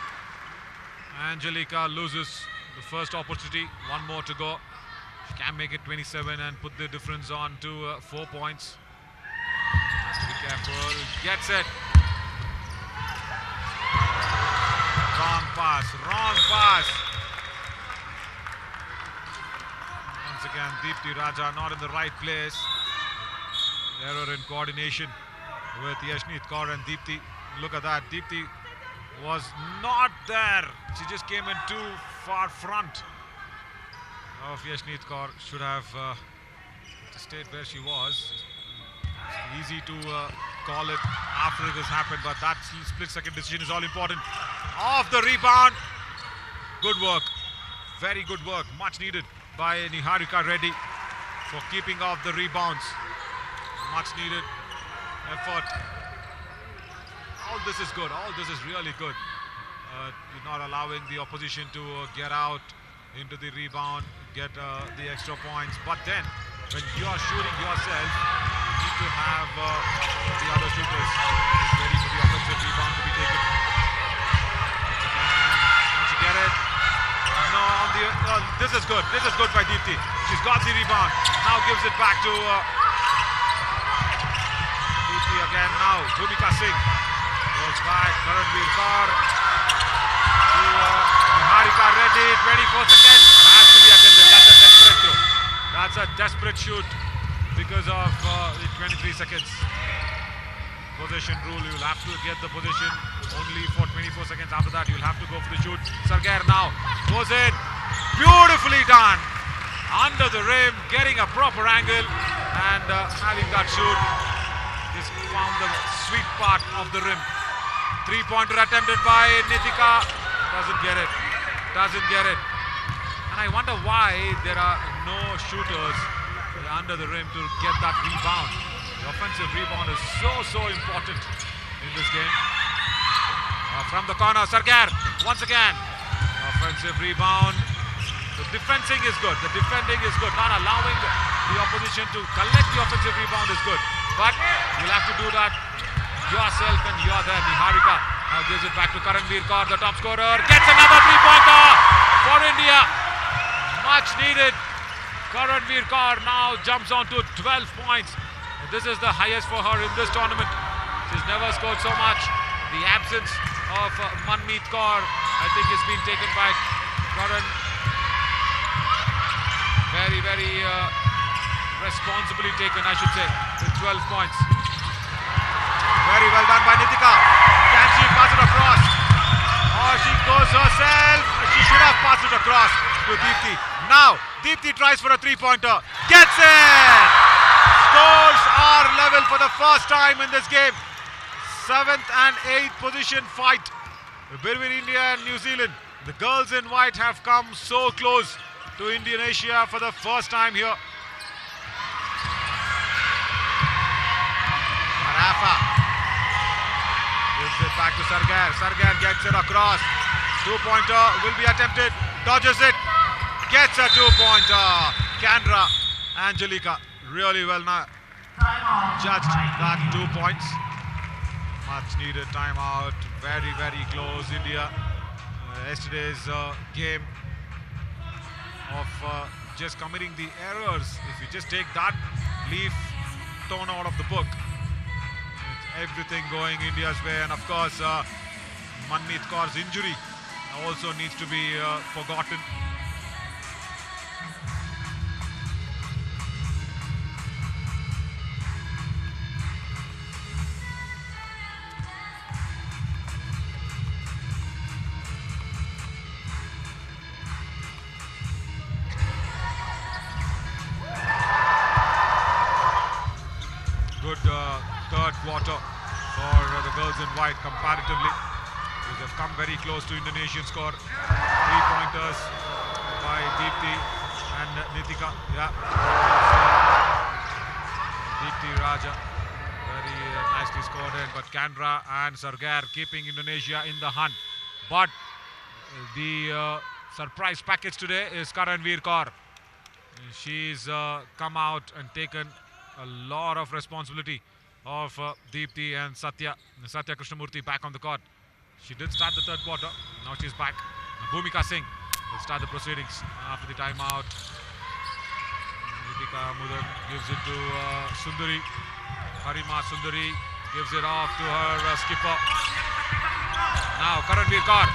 Angelica loses the first opportunity. One more to go. She can make it 27 and put the difference on to 4 points. Has to be careful. Gets it. Wrong pass. Wrong pass. Once again, Deepti Raja not in the right place. Error in coordination with Yashneet Kaur and Deepti. Look at that. Deepti was not there. She just came in too far front of Yashneet Kaur. Should have stayed where she was. It's easy to call it after it has happened, but that split-second decision is all important. Off the rebound. Good work. Very good work. Much needed by Niharika Reddy for keeping off the rebounds. Much needed effort. All this is good. All this is really good. You're not allowing the opposition to get out into the rebound, get the extra points. But then, when you are shooting yourself, you need to have the other shooters ready for the offensive rebound to be taken. Once you get it. No, on the, this is good. This is good by Deepti. She's got the rebound. Now gives it back to Deepti again. Now, Bhumika Singh. Goes back, Karanveer Kaur to Niharika Reddy, 24 seconds, has to be attempted. That's a desperate throw. That's a desperate shoot because of the 23 seconds. Possession rule, you'll have to get the possession only for 24 seconds. After that, you'll have to go for the shoot. Sargar now goes in, beautifully done. Under the rim, getting a proper angle and having that shoot. Just found the sweet part of the rim. Three-pointer attempted by Nitika. Doesn't get it. Doesn't get it. And I wonder why there are no shooters under the rim to get that rebound. The offensive rebound is so important in this game. From the corner, Sargar once again. Offensive rebound. The defending is good. The defending is good. Not allowing the opposition to collect the offensive rebound is good. But you'll have to do that yourself, and you're there. Niharika now gives it back to Karanveer Kaur, the top scorer. Gets another three-pointer for India. Much needed. Karanveer Kaur now jumps on to 12 points. This is the highest for her in this tournament. She's never scored so much. The absence of Manmeet Kaur, I think, has been taken by Karan. Very, very responsibly taken, I should say, with 12 points. Very well done by Nitika. Can she pass it across? Or she goes herself. She should have passed it across to Deepti. Now, Deepti tries for a three-pointer. Gets it! Scores are level for the first time in this game. 7th and 8th position fight between India and New Zealand. The girls in white have come so close to Indonesia for the first time here. Marafa gives it back to Sargar. Sargar gets it across. Two-pointer will be attempted. Dodges it. Gets a two-pointer. Kendra Angelica really well now judged that 2 points. Much needed timeout. Very, very close. India. Yesterday's game of just committing the errors. If you just take that leaf torn out of the book, it's everything going India's way. And of course, Manmeet Kaur's injury also needs to be forgotten. Good third quarter for the girls in white comparatively. They have come very close to Indonesian score. 3-pointers by Deepti and Nitika. Yeah. Deepti Raja very nicely scored in, but Kendra and Sargar keeping Indonesia in the hunt. But the surprise package today is Karanveer Kaur. She's come out and taken a lot of responsibility of Deepti and Satya Krishnamurthy back on the court. She did start the third quarter. Now she's back. Bhumika Singh will start the proceedings after the timeout. Nitika Mudan gives it to Sundari. Harima Sundari gives it off to her skipper. Now Karanveer Kaur,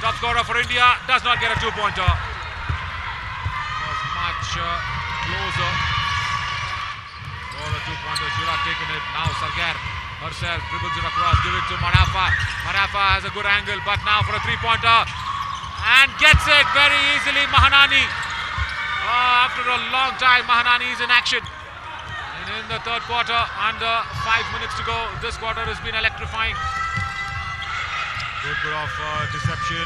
top scorer for India, does not get a two-pointer. Was much closer. For the two-pointer, should have taken it. Now Sargar herself dribbles it across, give it to Marafa. Marafa has a good angle, but now for a three-pointer. And gets it very easily, Mahanani. After a long time, Mahanani is in action. And in the third quarter, under 5 minutes to go, this quarter has been electrifying. Good bit of deception.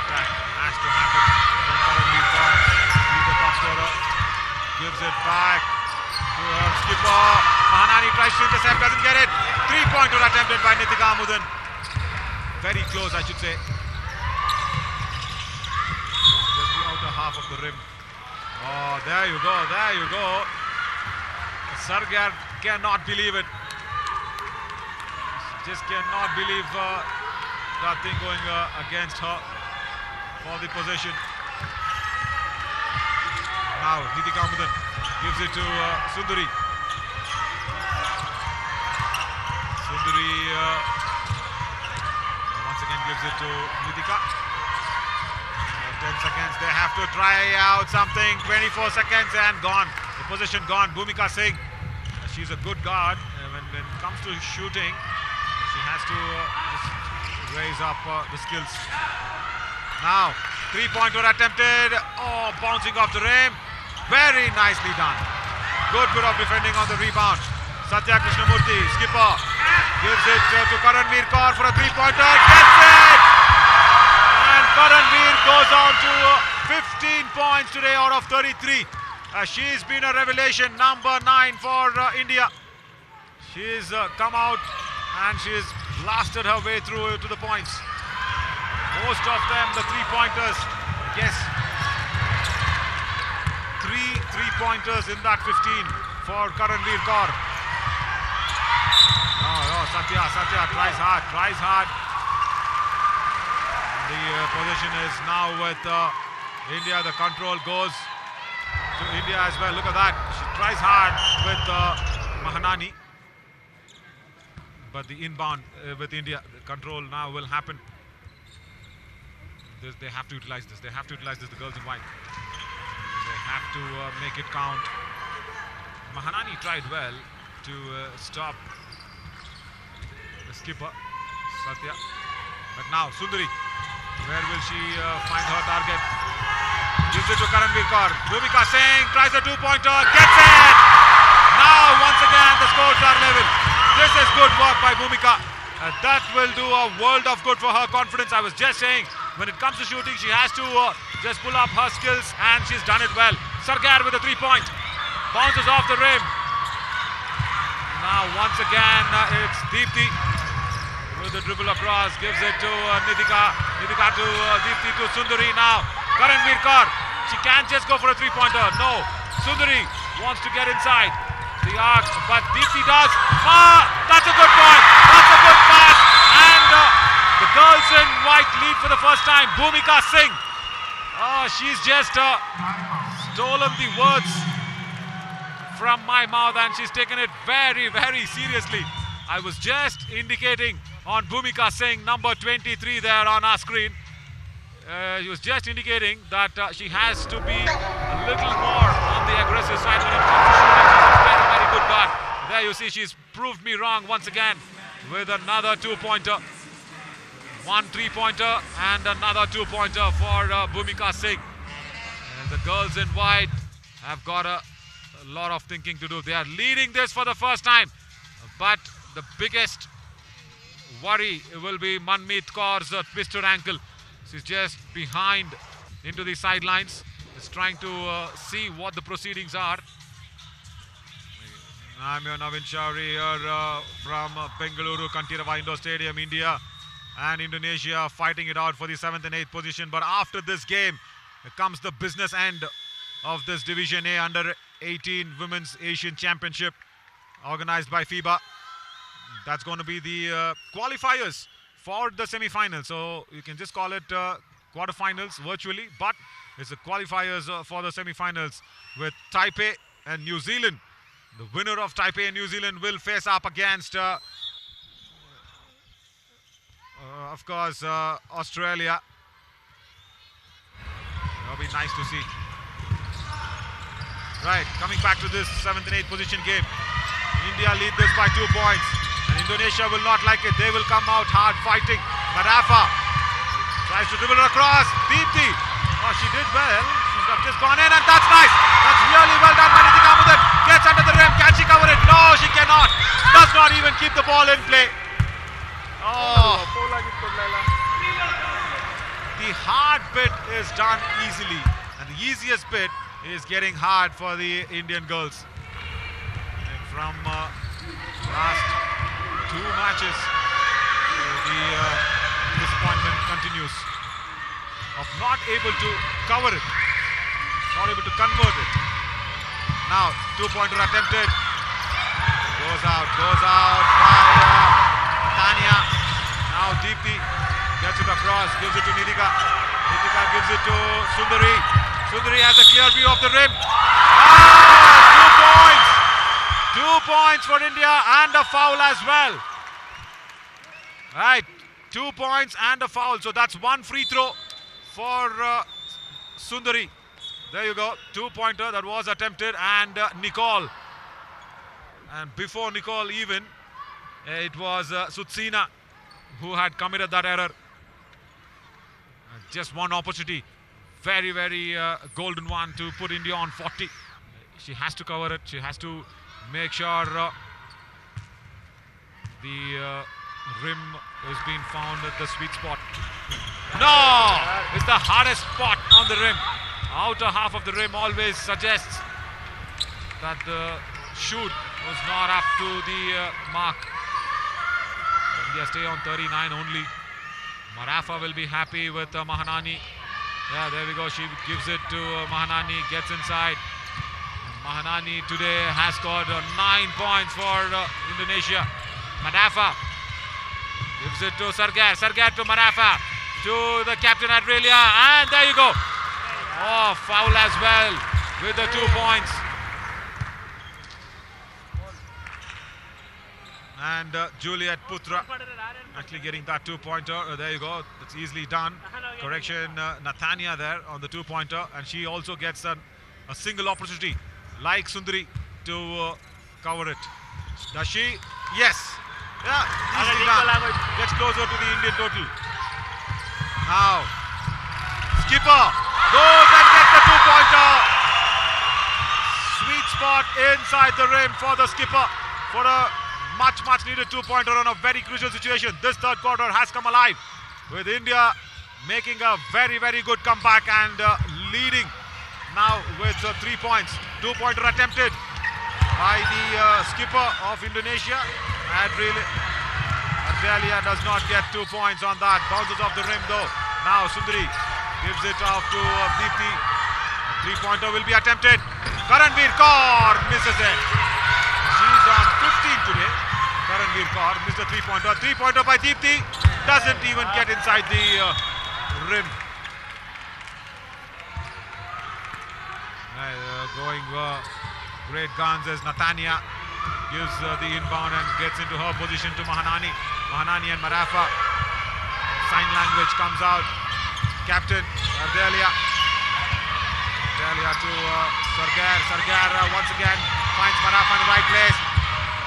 That has to happen from Karanveer Kaur. He's the top scorer. Gives it back to her skipper. Mahanani tries to intercept, doesn't get it. Three-pointer attempted by Nitika Mudan. Very close, I should say. Just the outer half of the rim. Oh, there you go, there you go. Sargar cannot believe it. Just cannot believe that thing going against her for the possession. Now Nitika Mudan gives it to Sundari. Sundari once again gives it to Nitika. 10 seconds, they have to try out something. 24 seconds and gone. The possession gone. Bhumika Singh, she's a good guard. When it comes to shooting, she has to just raise up the skills. Now, three-pointer attempted. Oh, bouncing off the rim. Very nicely done. Good bit of defending on the rebound. Satya Krishnamurthy, skipper, gives it to Karanveer Kaur for a three-pointer. Gets it! And Karanveer goes on to 15 points today out of 33. She's been a revelation, number 9 for India. She's come out and she's blasted her way through to the points. Most of them, the three-pointers. Yes. 3 three-pointers in that 15 for Karanveer Kaur. Oh, Satya tries hard. The position is now with India, the control goes to India as well. Look at that. She tries hard with Mahanani. But the inbound with India, the control now will happen. They have to utilize this. They have to utilize this, the girls in white. They have to make it count. Mahanani tried well to stop the skipper, Satya. But now, Sundari, where will she find her target? Gives it to Karanveer Kaur. Bhumika Singh tries a two-pointer, gets it! Now, once again, the scores are level. This is good work by Bhumika. That will do a world of good for her confidence. I was just saying, when it comes to shooting, she has to just pull up her skills, and she's done it well. Sargar with a three-point. Bounces off the rim. Now, once again, it's Deepthi with the dribble across. Gives it to Nidhika. Nidhika to Deepthi to Sundari now. Karanveer Kaur. She can't just go for a three-pointer. No. Sundari wants to get inside the arc, but Deepthi does. That's a good point. That's a good pass. And the girls in white lead for the first time. Bhumika Singh. She's just stolen the words from my mouth, and she's taken it very, very seriously. I was just indicating on Bhumika Singh, number 23 there on our screen. He was just indicating that she has to be a little more on the aggressive side when it comes to shooting. She's a very, very good guard. There you see she's proved me wrong once again with another two-pointer. One three-pointer and another two-pointer for Bhumika Singh. And the girls in white have got a lot of thinking to do. They are leading this for the first time. But the biggest worry will be Manmeet Kaur's twisted ankle. She's just behind into the sidelines. Is trying to see what the proceedings are. I'm your Navin Shawri here from Bengaluru, Kantirava Indoor Stadium, India and Indonesia fighting it out for the 7th and 8th position. But after this game comes the business end of this Division A Under 18 Women's Asian Championship organized by FIBA. That's going to be the qualifiers for the semi-finals. So you can just call it quarterfinals virtually, but it's the qualifiers for the semi-finals with Taipei and New Zealand. The winner of Taipei and New Zealand will face up against of course Australia. That'll be nice to see. Right, coming back to this 7th and 8th position game. India lead this by 2 points. And Indonesia will not like it. They will come out hard fighting. Marafa tries to dribble across. Deepthi. She did well. She's just gone in, and that's nice. That's really well done by Nidhika Amudan. Gets under the rim. Can she cover it? No, she cannot. Does not even keep the ball in play. The hard bit is done easily. And the easiest bit is getting hard for the Indian girls. And from last 2 matches, the disappointment continues of not able to cover it, not able to convert it. Now, two-pointer attempted. Goes out by Tanya. Now Deepthi gets it across, gives it to Nidhika. Nidhika gives it to Sundari. Sundari has a clear view of the rim. 2 points for India and a foul as well. Right, 2 points and a foul. So that's one free throw for Sundari. There you go, 2-pointer that was attempted, and Nicole. And before Nicole even, it was Sutsina who had committed that error. Just one opportunity. Very, very golden one to put India on 40. She has to cover it. She has to make sure the rim is being found at the sweet spot. No! It's the hardest spot on the rim. Outer half of the rim always suggests that the shoot was not up to the mark. India stay on 39 only. Marafa will be happy with Mahanani. Yeah, there we go. She gives it to Mahanani, gets inside. Mahanani today has scored 9 points for Indonesia. Marafa gives it to Sargar. Sargar to Marafa. To the captain Adrelia. And there you go. Oh, foul as well with the 2 points. And Juliet Putra actually getting that 2-pointer. There you go. That's easily done. Correction, Nathania there on the 2-pointer. And she also gets a single opportunity like Sundari to cover it. Does she? Yes. Yeah, easily done. Gets closer to the Indian total. Now, skipper goes and gets the 2-pointer. Sweet spot inside the rim for the skipper for a much needed 2-pointer on a very crucial situation. This third quarter has come alive with India making a very good comeback and leading now with 3 points. 2-pointer attempted by the skipper of Indonesia. Ardelia does not get 2 points on that. Bounces off the rim though. Now Sundari gives it off to Deepthi. A 3-pointer will be attempted. Karanveer Kaur misses it. She's on 15 today. Karanveer Kaur missed a 3-pointer. 3-pointer by Deepthi. Doesn't even get inside the rim. Going great guns as Nathania gives the inbound and gets into her position to Mahanani. Mahanani and Marafa. Sign language comes out. Captain Ardelia. Ardelia to Sargar. Sargar once again finds Marafa in the right place.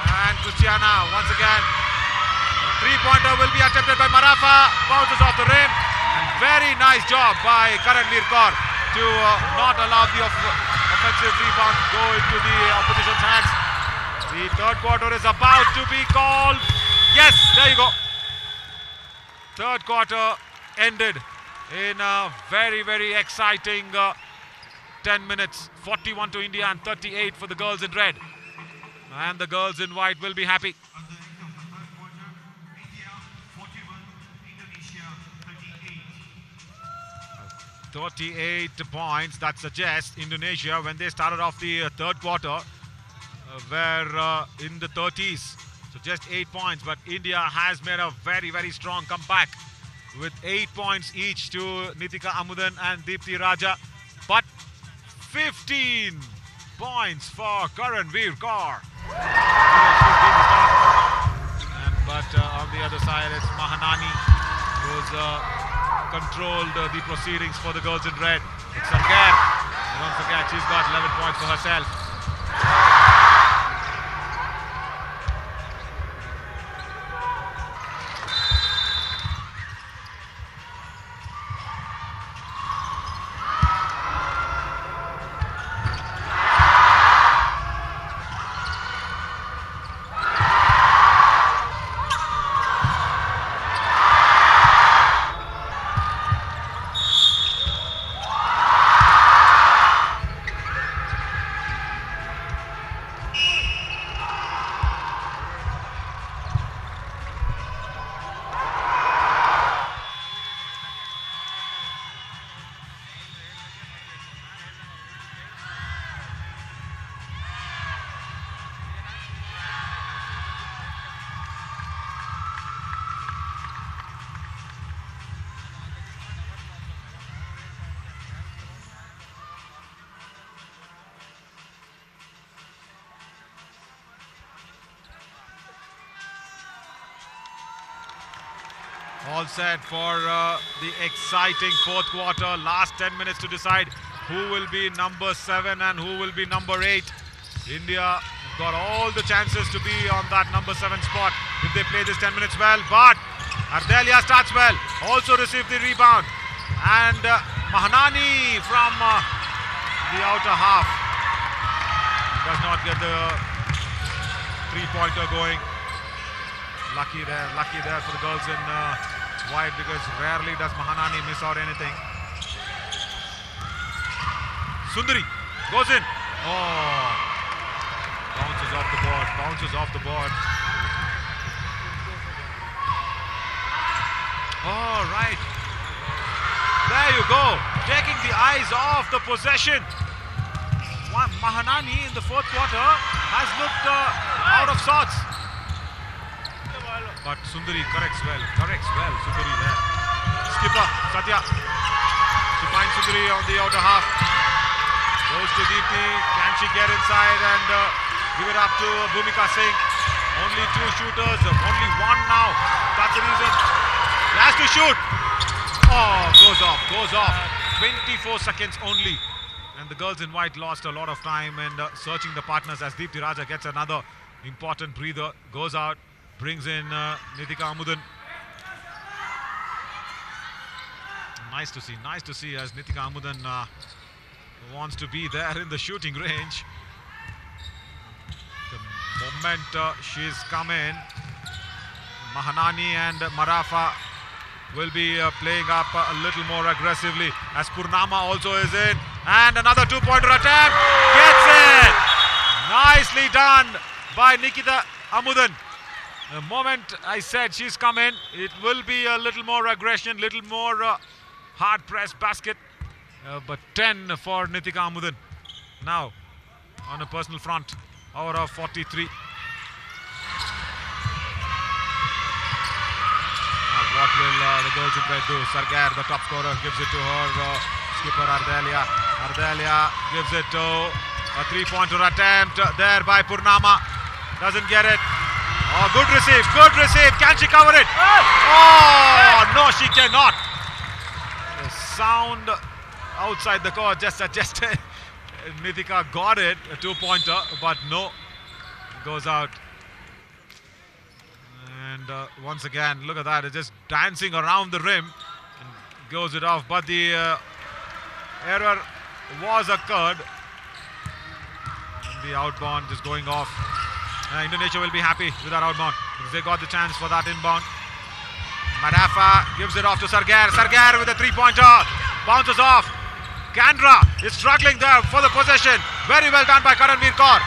And Christiana once again. 3-pointer will be attempted by Marafa. Bounces off the rim. And very nice job by Karanveer Kaur to not allow the offensive rebound go into the opposition's hands. The third quarter is about to be called. Yes, there you go. Third quarter ended in a very exciting 10 minutes. 41 to India and 38 for the girls in red. And the girls in white will be happy. 38 points. That suggests Indonesia, when they started off the third quarter, were in the 30s. So just 8 points. But India has made a very strong comeback with 8 points each to Nitika Amudan and Deepthi Raja. But 15 points for Karanveer Kaur. But on the other side, it's Mahanani who's controlled the proceedings for the girls in red. It's Sargar. Don't forget, she's got 11 points for herself. All set for the exciting fourth quarter. Last 10 minutes to decide who will be number 7 and who will be number 8. India got all the chances to be on that number 7 spot if they play this 10 minutes well. But Ardelia starts well. Also received the rebound. And Mahanani from the outer half does not get the 3-pointer going. Lucky there for the girls in white, because rarely does Mahanani miss out anything. Sundari goes in. Oh, bounces off the board. All right. There you go. Taking the eyes off the possession. Mahanani in the fourth quarter has looked out of sorts. But Sundari corrects well. Sundari there. Skipper, Satya. She finds Sundari on the outer half. Goes to Deepti. Can she get inside and give it up to Bhumika Singh? Only 2 shooters, only 1 now. That's the reason. He has to shoot. Oh, goes off. 24 seconds only. And the girls in white lost a lot of time in searching the partners as Deepti Raja gets another important breather. Goes out, brings in Nitika Amudan. Nice to see as Nitika Amudan wants to be there in the shooting range. The moment she's come in, Mahanani and Marafa will be playing up a little more aggressively as Purnama also is in. And another 2-pointer attempt. Gets it! Nicely done by Nikita Amudan. The moment I said she's come in, it will be a little more aggression, little more hard-pressed basket. But 10 for Nitika Amudan. Now, on a personal front, out of 43. What will the girls in red do? Sargar, the top scorer, gives it to her skipper Ardelia. Ardelia gives it to a 3-pointer attempt there by Purnama. Doesn't get it. Oh, good receive. Can she cover it? Oh, no, she cannot. The sound outside the court just suggested Nitika got it, a 2-pointer, but no, goes out. And once again, look at that, it's just dancing around the rim and goes it off. But the error was occurred. And the outbound just going off. Indonesia will be happy with that outbound because they got the chance for that inbound. Madafa gives it off to Sargar. Sargar with a 3-pointer. Bounces off. Kandra is struggling there for the possession. Very well done by Karanveer Kaur.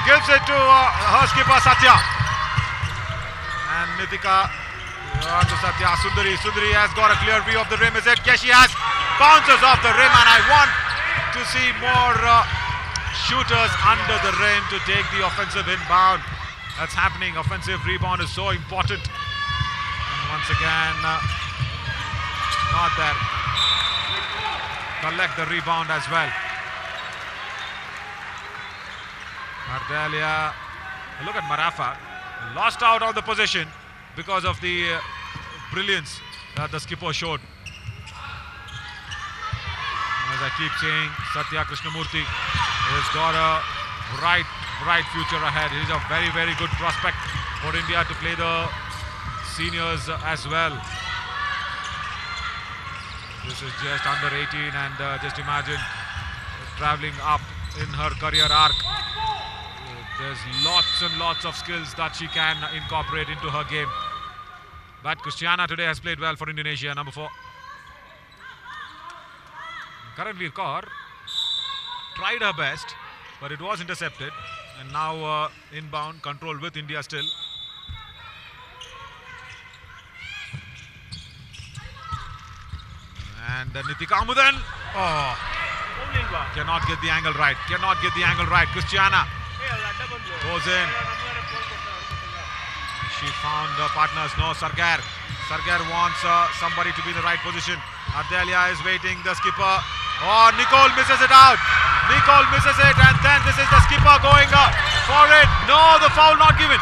Gives it to her skipper Satya. And Nitika on to Satya. Sundari has got a clear view of the rim. Is it? Yes, she has. Bounces off the rim, and I want to see more shooters under the rim to take the offensive inbound. That's happening. Offensive rebound is so important. And once again, not there. Collect the rebound as well. Ardelia. Look at Marafa. Lost out on the position because of the brilliance that the skipper showed. As I keep saying, Satya Krishnamurthy has got a bright future ahead. He is a very, very good prospect for India to play the seniors as well. This is just under 18 and just imagine traveling up in her career arc. There's lots and lots of skills that she can incorporate into her game. But Christiana today has played well for Indonesia, number 4. Karanveer Kaur tried her best, but it was intercepted. And now inbound control with India still. And Nitika Amudan. Oh, cannot get the angle right. Christiana goes in. She found partners. No, Sargar. Sargar wants somebody to be in the right position. Ardelia is waiting. The skipper. Oh, Nicole misses it out. And then this is the skipper going for it. No, the foul not given.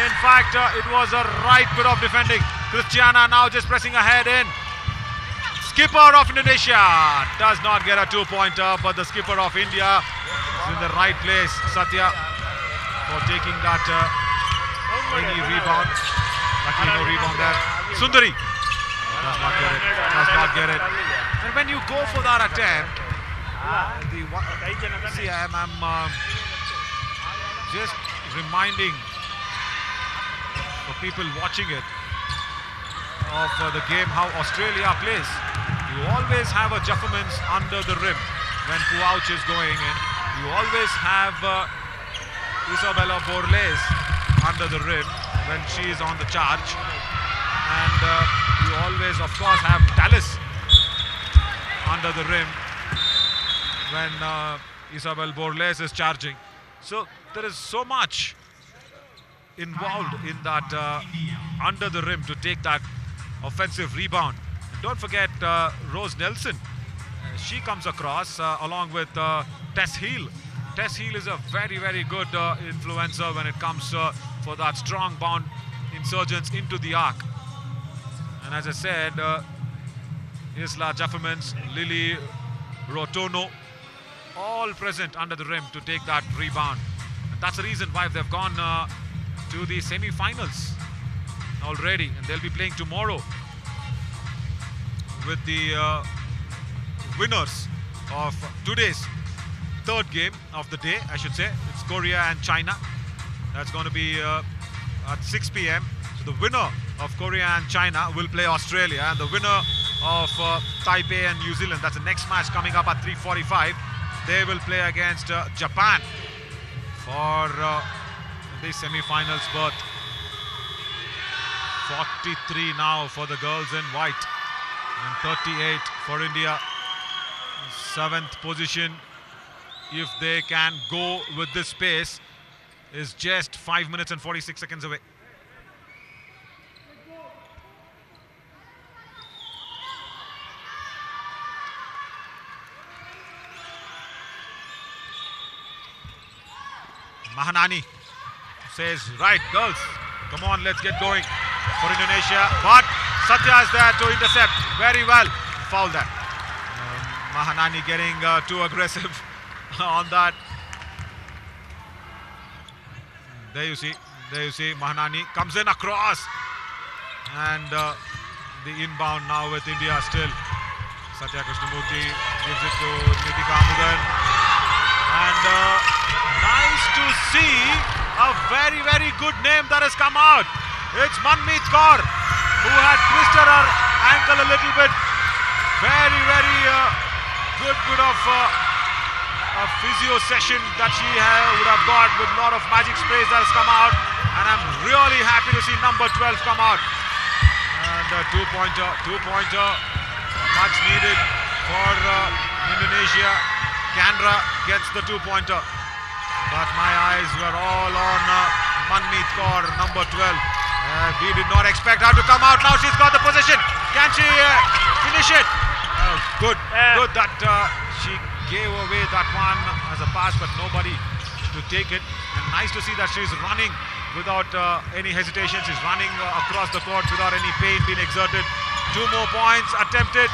In fact, it was a right bit of defending. Christiana now just pressing ahead in. Skipper of Indonesia does not get a 2-pointer, but the skipper of India is in the right place. Satya for taking that mini rebound. Luckily no rebound there. Sundari does not get it. And when you go for that attempt, see, I'm just reminding for people watching it of the game how Australia plays. You always have a Juffermans under the rim when Puauch is going in. You always have Isabella Borles under the rim when she is on the charge. And you always, of course, have Dallas under the rim when Isabel Borles is charging. So there is so much involved in that under the rim to take that offensive rebound. Don't forget Rose Nelson she comes across along with Tess Heel. Tess Heel is a very, very good influencer when it comes for that strong bound insurgents into the arc. And as I said, Isla Jaffermans, Lily Rotono, all present under the rim to take that rebound. And that's the reason why they've gone to the semi-finals already, and they'll be playing tomorrow with the winners of today's third game of the day, I should say. It's Korea and China. That's going to be at 6 p.m. So the winner of Korea and China will play Australia, and the winner of Taipei and New Zealand, that's the next match coming up at 3:45. They will play against Japan for the semi-finals berth. 43 now for the girls in white and 38 for India. 7th position, if they can go with this pace, is just 5 minutes and 46 seconds away. Mahanani says, right, girls, come on, let's get going for Indonesia. But Satya is there to intercept. Very well. Foul there. Mahanani getting too aggressive on that. There you see, Mahanani comes in across. And the inbound now with India still. Satya Krishnamurthy gives it to Nitika Amudan. And nice to see a very, very good name that has come out. It's Manmeet Kaur, who had twisted her ankle a little bit. Very, very good bit of a physio session that she would have got with a lot of magic sprays that has come out. And I'm really happy to see number 12 come out. And a two-pointer, much needed for Indonesia. Kandra gets the two-pointer. But my eyes were all on Manmeet Kaur, number 12. We did not expect her to come out. Now she's got the position. Can she finish it? Good that she gave away that one as a pass, but nobody to take it. And nice to see that she's running without any hesitation. She's running across the court without any pain being exerted. 2 more points attempted.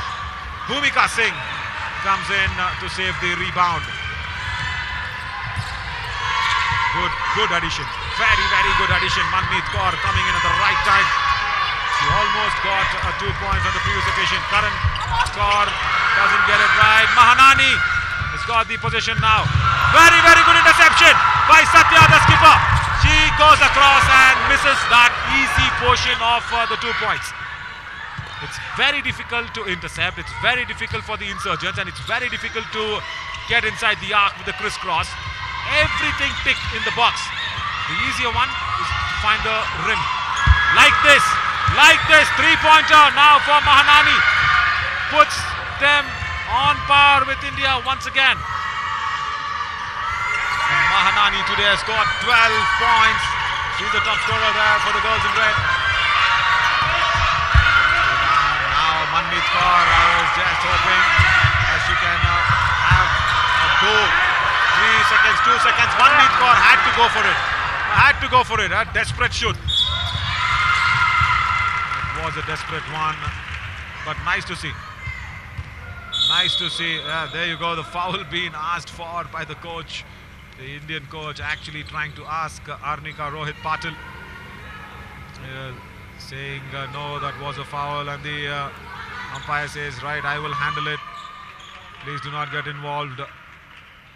Bhumika Singh comes in to save the rebound. Good addition. Very, very good addition. Manmeet Kaur coming in at the right time. She almost got 2 points on the previous occasion. Karan Kaur doesn't get it right. Mahanani has got the position now. Very, very good interception by Satya, the skipper. She goes across and misses that easy portion of the 2 points. It's very difficult to intercept. It's very difficult for the insurgents, and it's very difficult to get inside the arc with the crisscross. Everything ticked in the box. The easier one is to find the rim. Like this, 3-pointer now for Mahanani. Puts them on par with India once again. And Mahanani today has got 12 points. She's the top scorer there for the girls in red. Now Manmeet Kaur, I was just hoping that she can have a go. 3 seconds, 2 seconds. Manmeet Kaur had to go for it. A desperate shoot. It was a desperate one, but nice to see. There you go. The foul being asked for by the coach. The Indian coach actually trying to ask Arnika Rohit Patil, saying no, that was a foul, and the umpire says, right, I will handle it. Please do not get involved.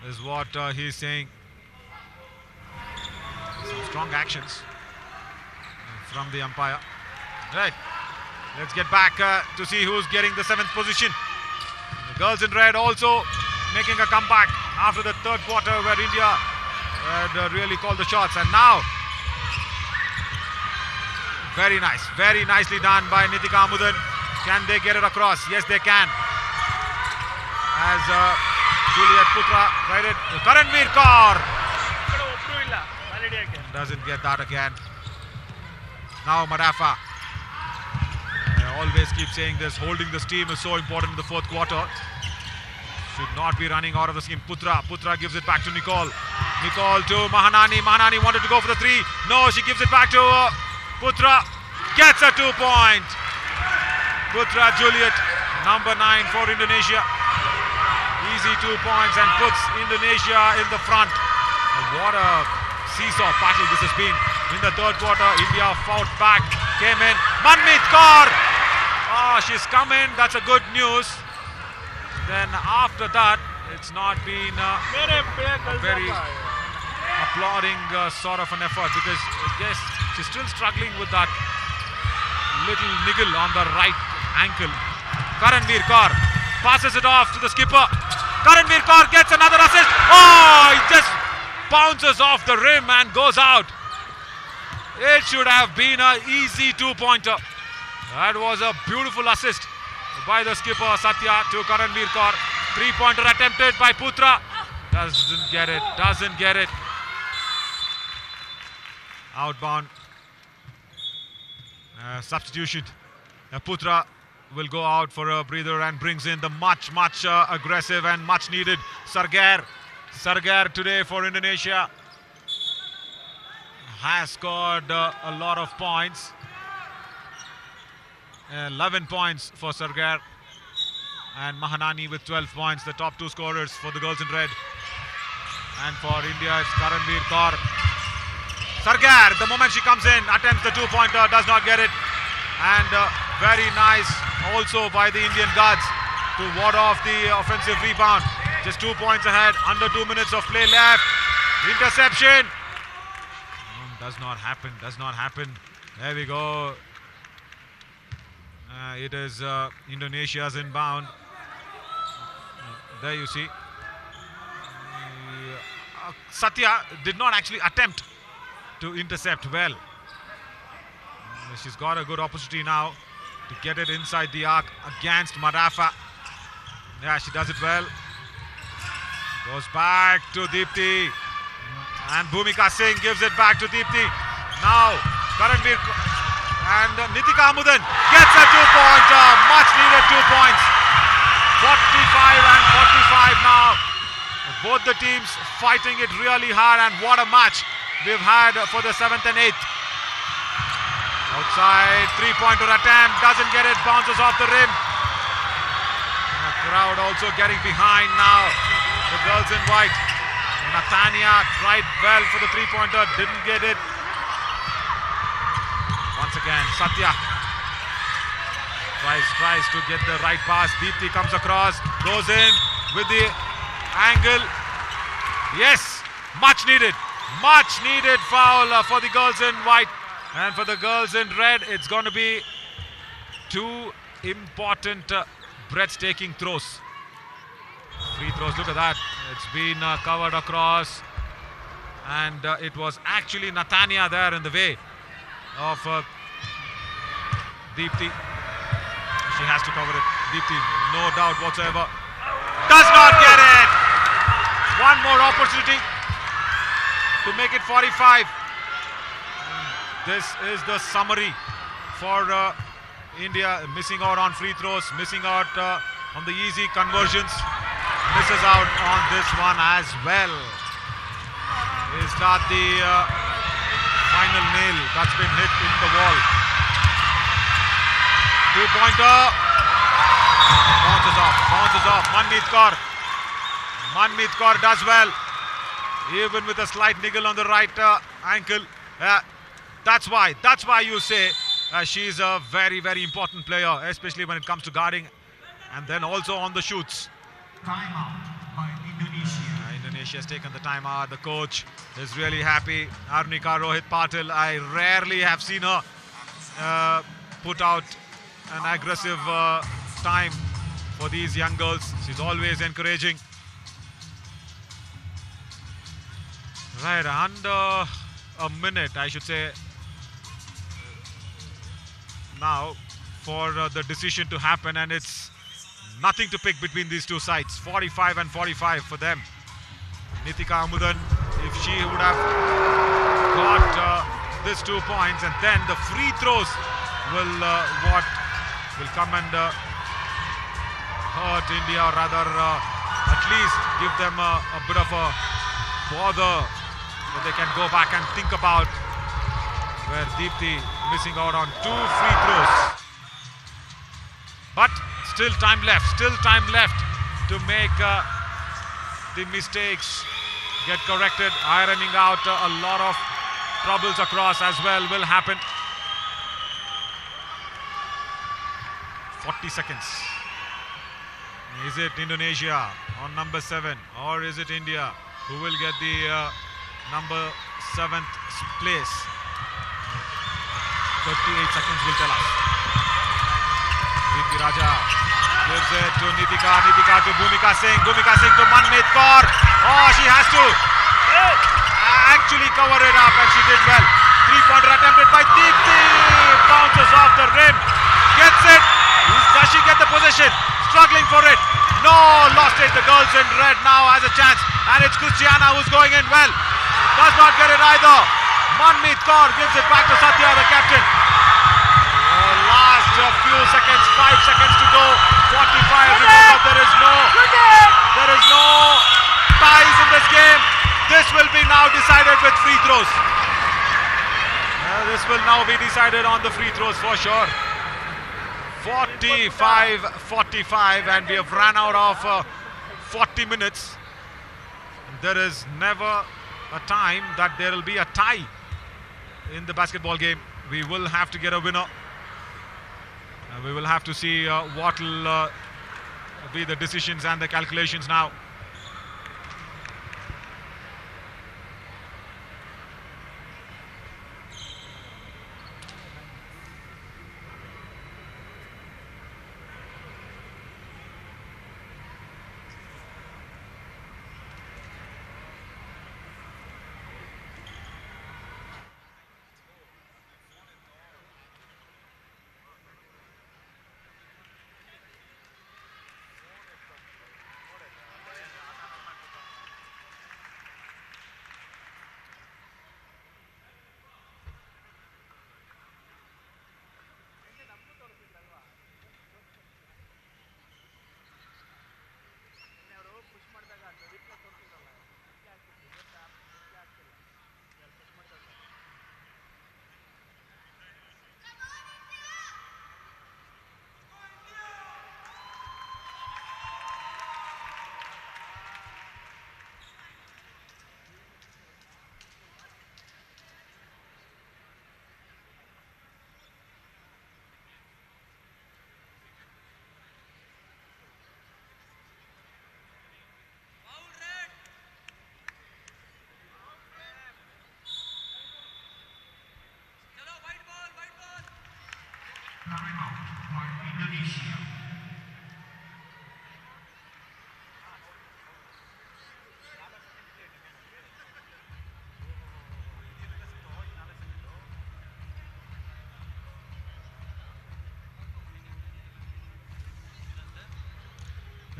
Is what he's saying. Some strong actions from the umpire. Right, let's get back to see who's getting the 7th position. The girls in red also making a comeback after the 3rd quarter where India had really called the shots. And now, very nicely done by Nitika Amudan. Can they get it across? Yes, they can. As Juliet Putra, right? Karanveer Kaur doesn't get that again. Now Madafa. I always keep saying this, holding this team is so important in the 4th quarter. Should not be running out of the scheme. Putra gives it back to Nicole. Nicole to Mahanani. Mahanani wanted to go for the 3. No, she gives it back to Putra. Gets a 2-point. Putra Juliet, number 9 for Indonesia. Easy 2 points and puts Indonesia in the front. What a seesaw battle this has been. In the third quarter, India fought back, came in. Manmeet Kaur! Oh, she's come in. That's a good news. Then after that, it's not been a very applauding sort of an effort, because I guess she's still struggling with that little niggle on the right ankle. Karanveer Kaur passes it off to the skipper. Karanveer Kaur gets another assist. Oh, he just bounces off the rim and goes out. It should have been an easy 2-pointer. That was a beautiful assist by the skipper Satya to Karanveer Kaur. 3-pointer attempted by Putra. Doesn't get it. Outbound. Substitution. Putra will go out for a breather and brings in the much aggressive and much needed Sargar. Sargar today for Indonesia has scored a lot of points. 11 points for Sargar, and Mahanani with 12 points, the top 2 scorers for the girls in red. And for India, it's Karanveer Kaur. Sargar, the moment she comes in, attempts the 2-pointer, does not get it. And very nice also by the Indian guards to ward off the offensive rebound. Just 2 points ahead, under 2 minutes of play left. Interception. Does not happen. There we go. It is Indonesia's inbound. There you see. Satya did not actually attempt to intercept well. She's got a good opportunity now to get it inside the arc against Marafa. Yeah, she does it well. Goes back to Deepti. And Bhumika Singh gives it back to Deepti. Now, Karanveer and Nitika Amudan gets a 2-pointer. Much needed 2 points. 45 and 45 now. Both the teams fighting it really hard, and what a match we've had for the 7th and 8th. Outside 3-pointer attempt, doesn't get it, bounces off the rim. The crowd also getting behind now. The girls in white. Nathania tried well for the 3-pointer, didn't get it. Once again, Satya tries to get the right pass. Deepti comes across, goes in with the angle. Yes, much needed foul for the girls in white. And for the girls in red, it's going to be 2 important breathtaking throws. Free throws, look at that. It's been covered across. And it was actually Nathania there in the way of Deepti. She has to cover it. Deepti, no doubt whatsoever. Does not get it. One more opportunity to make it 45. This is the summary for India, missing out on free throws, missing out on the easy conversions. Misses out on this one as well. Is that the final nail that's been hit in the wall? 2-pointer. Bounces off. Manmeet Kaur does well. Even with a slight niggle on the right ankle. That's why you say she's a very, very important player, especially when it comes to guarding and then also on the shoots. Timeout by Indonesia. Indonesia has taken the timeout. The coach is really happy. Arnika Rohit Patil, I rarely have seen her put out an aggressive time for these young girls. She's always encouraging. Right, under a minute, I should say, now for the decision to happen, and it's nothing to pick between these two sides. 45 and 45 for them. Nitika Amudan, if she would have got this 2 points, and then the free throws will come and hurt India, or rather at least give them a bit of a bother that they can go back and think about, where Deepthi missing out on 2 free throws. But still time left to make the mistakes get corrected. Ironing out a lot of troubles across as well will happen. 40 seconds. Is it Indonesia on number 7, or is it India who will get the number 7th place? 38 seconds will tell us. Deepthi Raja gives it to Nitika to Bhumika Singh to Manmeet Kaur. Oh, she has to actually cover it up, and she did well. 3-pointer attempted by Deepthi, bounces off the rim, gets it. Does she get the possession? Struggling for it. No, lost it. The girls in red now has a chance, and it's Christiana who's going in well. Does not get it either. Manmeet Kaur gives it back to Satya, the captain. Last few seconds, 5 seconds to go. 45. Remember, there is no ties in this game. This will be now decided with free throws. This will now be decided on the free throws for sure. 45-45, and we have ran out of 40 minutes. There is never a time that there will be a tie in the basketball game. We will have to get a winner. And we will have to see what will be the decisions and the calculations now. Indonesia.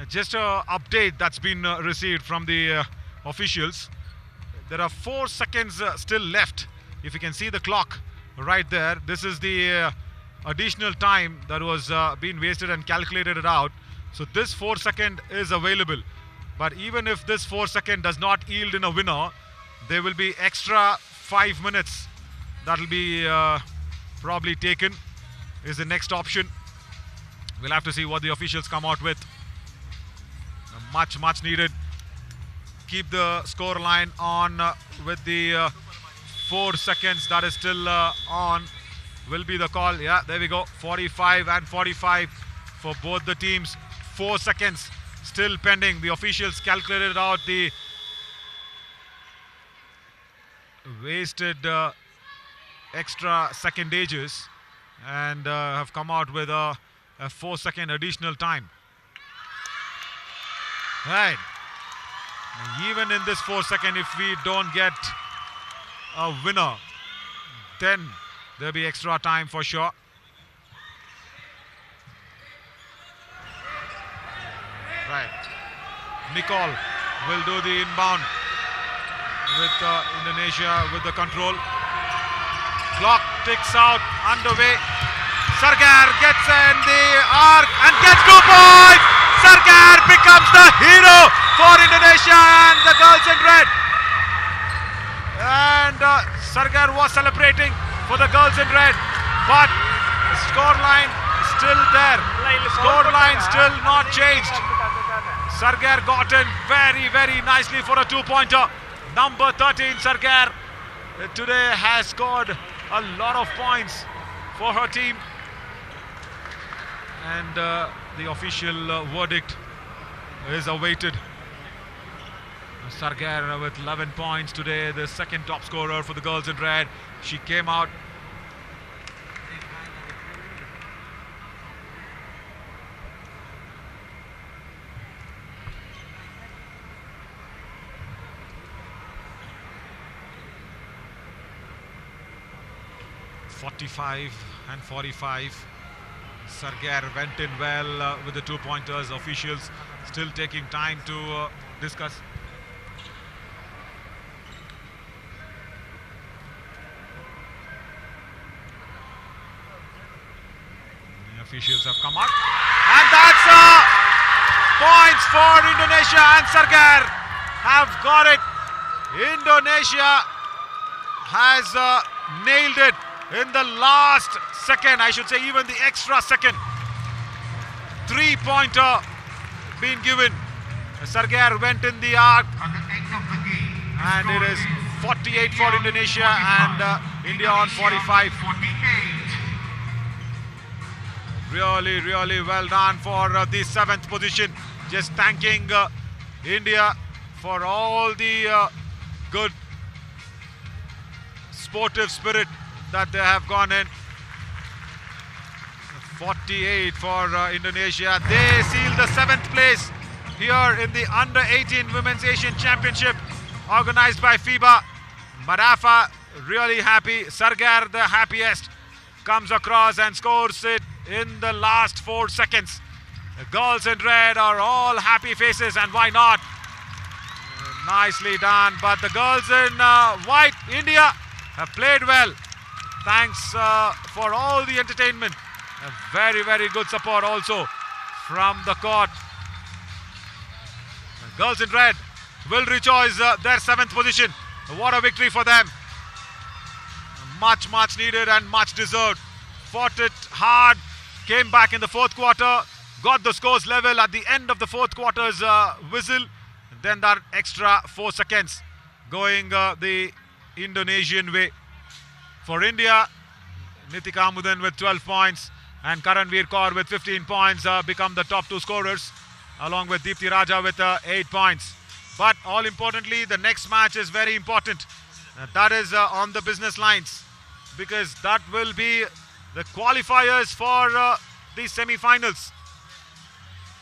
Just an update that's been received from the officials. There are 4 seconds still left. If you can see the clock right there, this is the additional time that was being wasted and calculated it out. So this 4 second is available. But even if this 4 second does not yield in a winner, there will be extra 5 minutes that will be probably taken, is the next option. We'll have to see what the officials come out with. Much needed. Keep the score line on with the 4 seconds that is still on will be the call. Yeah, there we go. 45 and 45 for both the teams. 4 seconds still pending. The officials calculated out the wasted extra secondages and have come out with a 4 second additional time. Right. Even in this 4 second, if we don't get a winner, then there'll be extra time for sure. Right. Nicole will do the inbound with Indonesia with the control. Clock ticks out, underway. Sargar gets in the arc and gets 2 points. Sargar becomes the hero Indonesia and the girls in red. And Sargar was celebrating for the girls in red, but the scoreline still there. Scoreline still not changed. Sargar got in very, very nicely for a 2-pointer. Number 13, Sargar, today has scored a lot of points for her team. And the official verdict is awaited. Sargar with 11 points today, the second top scorer for the girls in red. She came out. .45 and 45. Sargar went in well with the 2-pointers. Officials still taking time to discuss. The officials have come out, and that's points for Indonesia, and Sargar have got it. Indonesia has nailed it in the last second, I should say even the extra second. 3-pointer being given. Sargar went in the arc, and it is 48 for Indonesia and India on 45. Really, really well done for the 7th position. Just thanking India for all the good sportive spirit that they have gone in. 48 for Indonesia. They seal the 7th place here in the Under-18 Women's Asian Championship organized by FIBA. Marafa really happy. Sargar, the happiest, comes across and scores it in the last 4 seconds. The girls in red are all happy faces, and why not? Nicely done. But the girls in white, India, have played well. Thanks for all the entertainment. A very, very good support also from the court. The girls in red will rejoice their 7th position. What a victory for them. Much, much needed and much deserved. Fought it hard, came back in the 4th quarter, got the scores level at the end of the 4th quarter's whistle. Then that extra 4 seconds going the Indonesian way. For India, Nitika Amudan with 12 points and Karanveer Kaur with 15 points become the top 2 scorers, along with Deepthi Raja with 8 points. But all importantly, the next match is very important. That is on the business lines, because that will be the qualifiers for the semi-finals.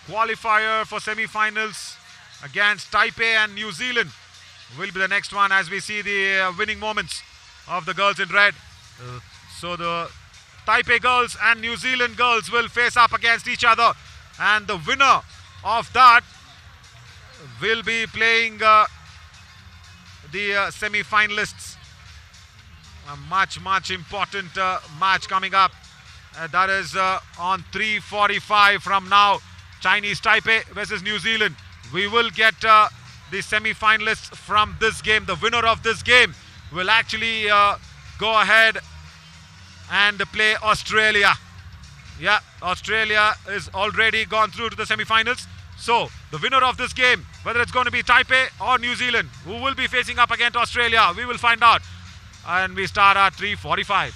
Qualifier for semi-finals against Taipei and New Zealand will be the next one, as we see the winning moments of the girls in red. So the Taipei girls and New Zealand girls will face up against each other, and the winner of that will be playing the semi-finalists. A much, much important match coming up. That is on 3:45 from now. Chinese Taipei versus New Zealand. We will get the semi-finalists from this game. The winner of this game will actually go ahead and play Australia. Yeah, Australia is already gone through to the semi-finals. So the winner of this game, whether it's going to be Taipei or New Zealand, who will be facing up against Australia, we will find out. And we start at 3:45.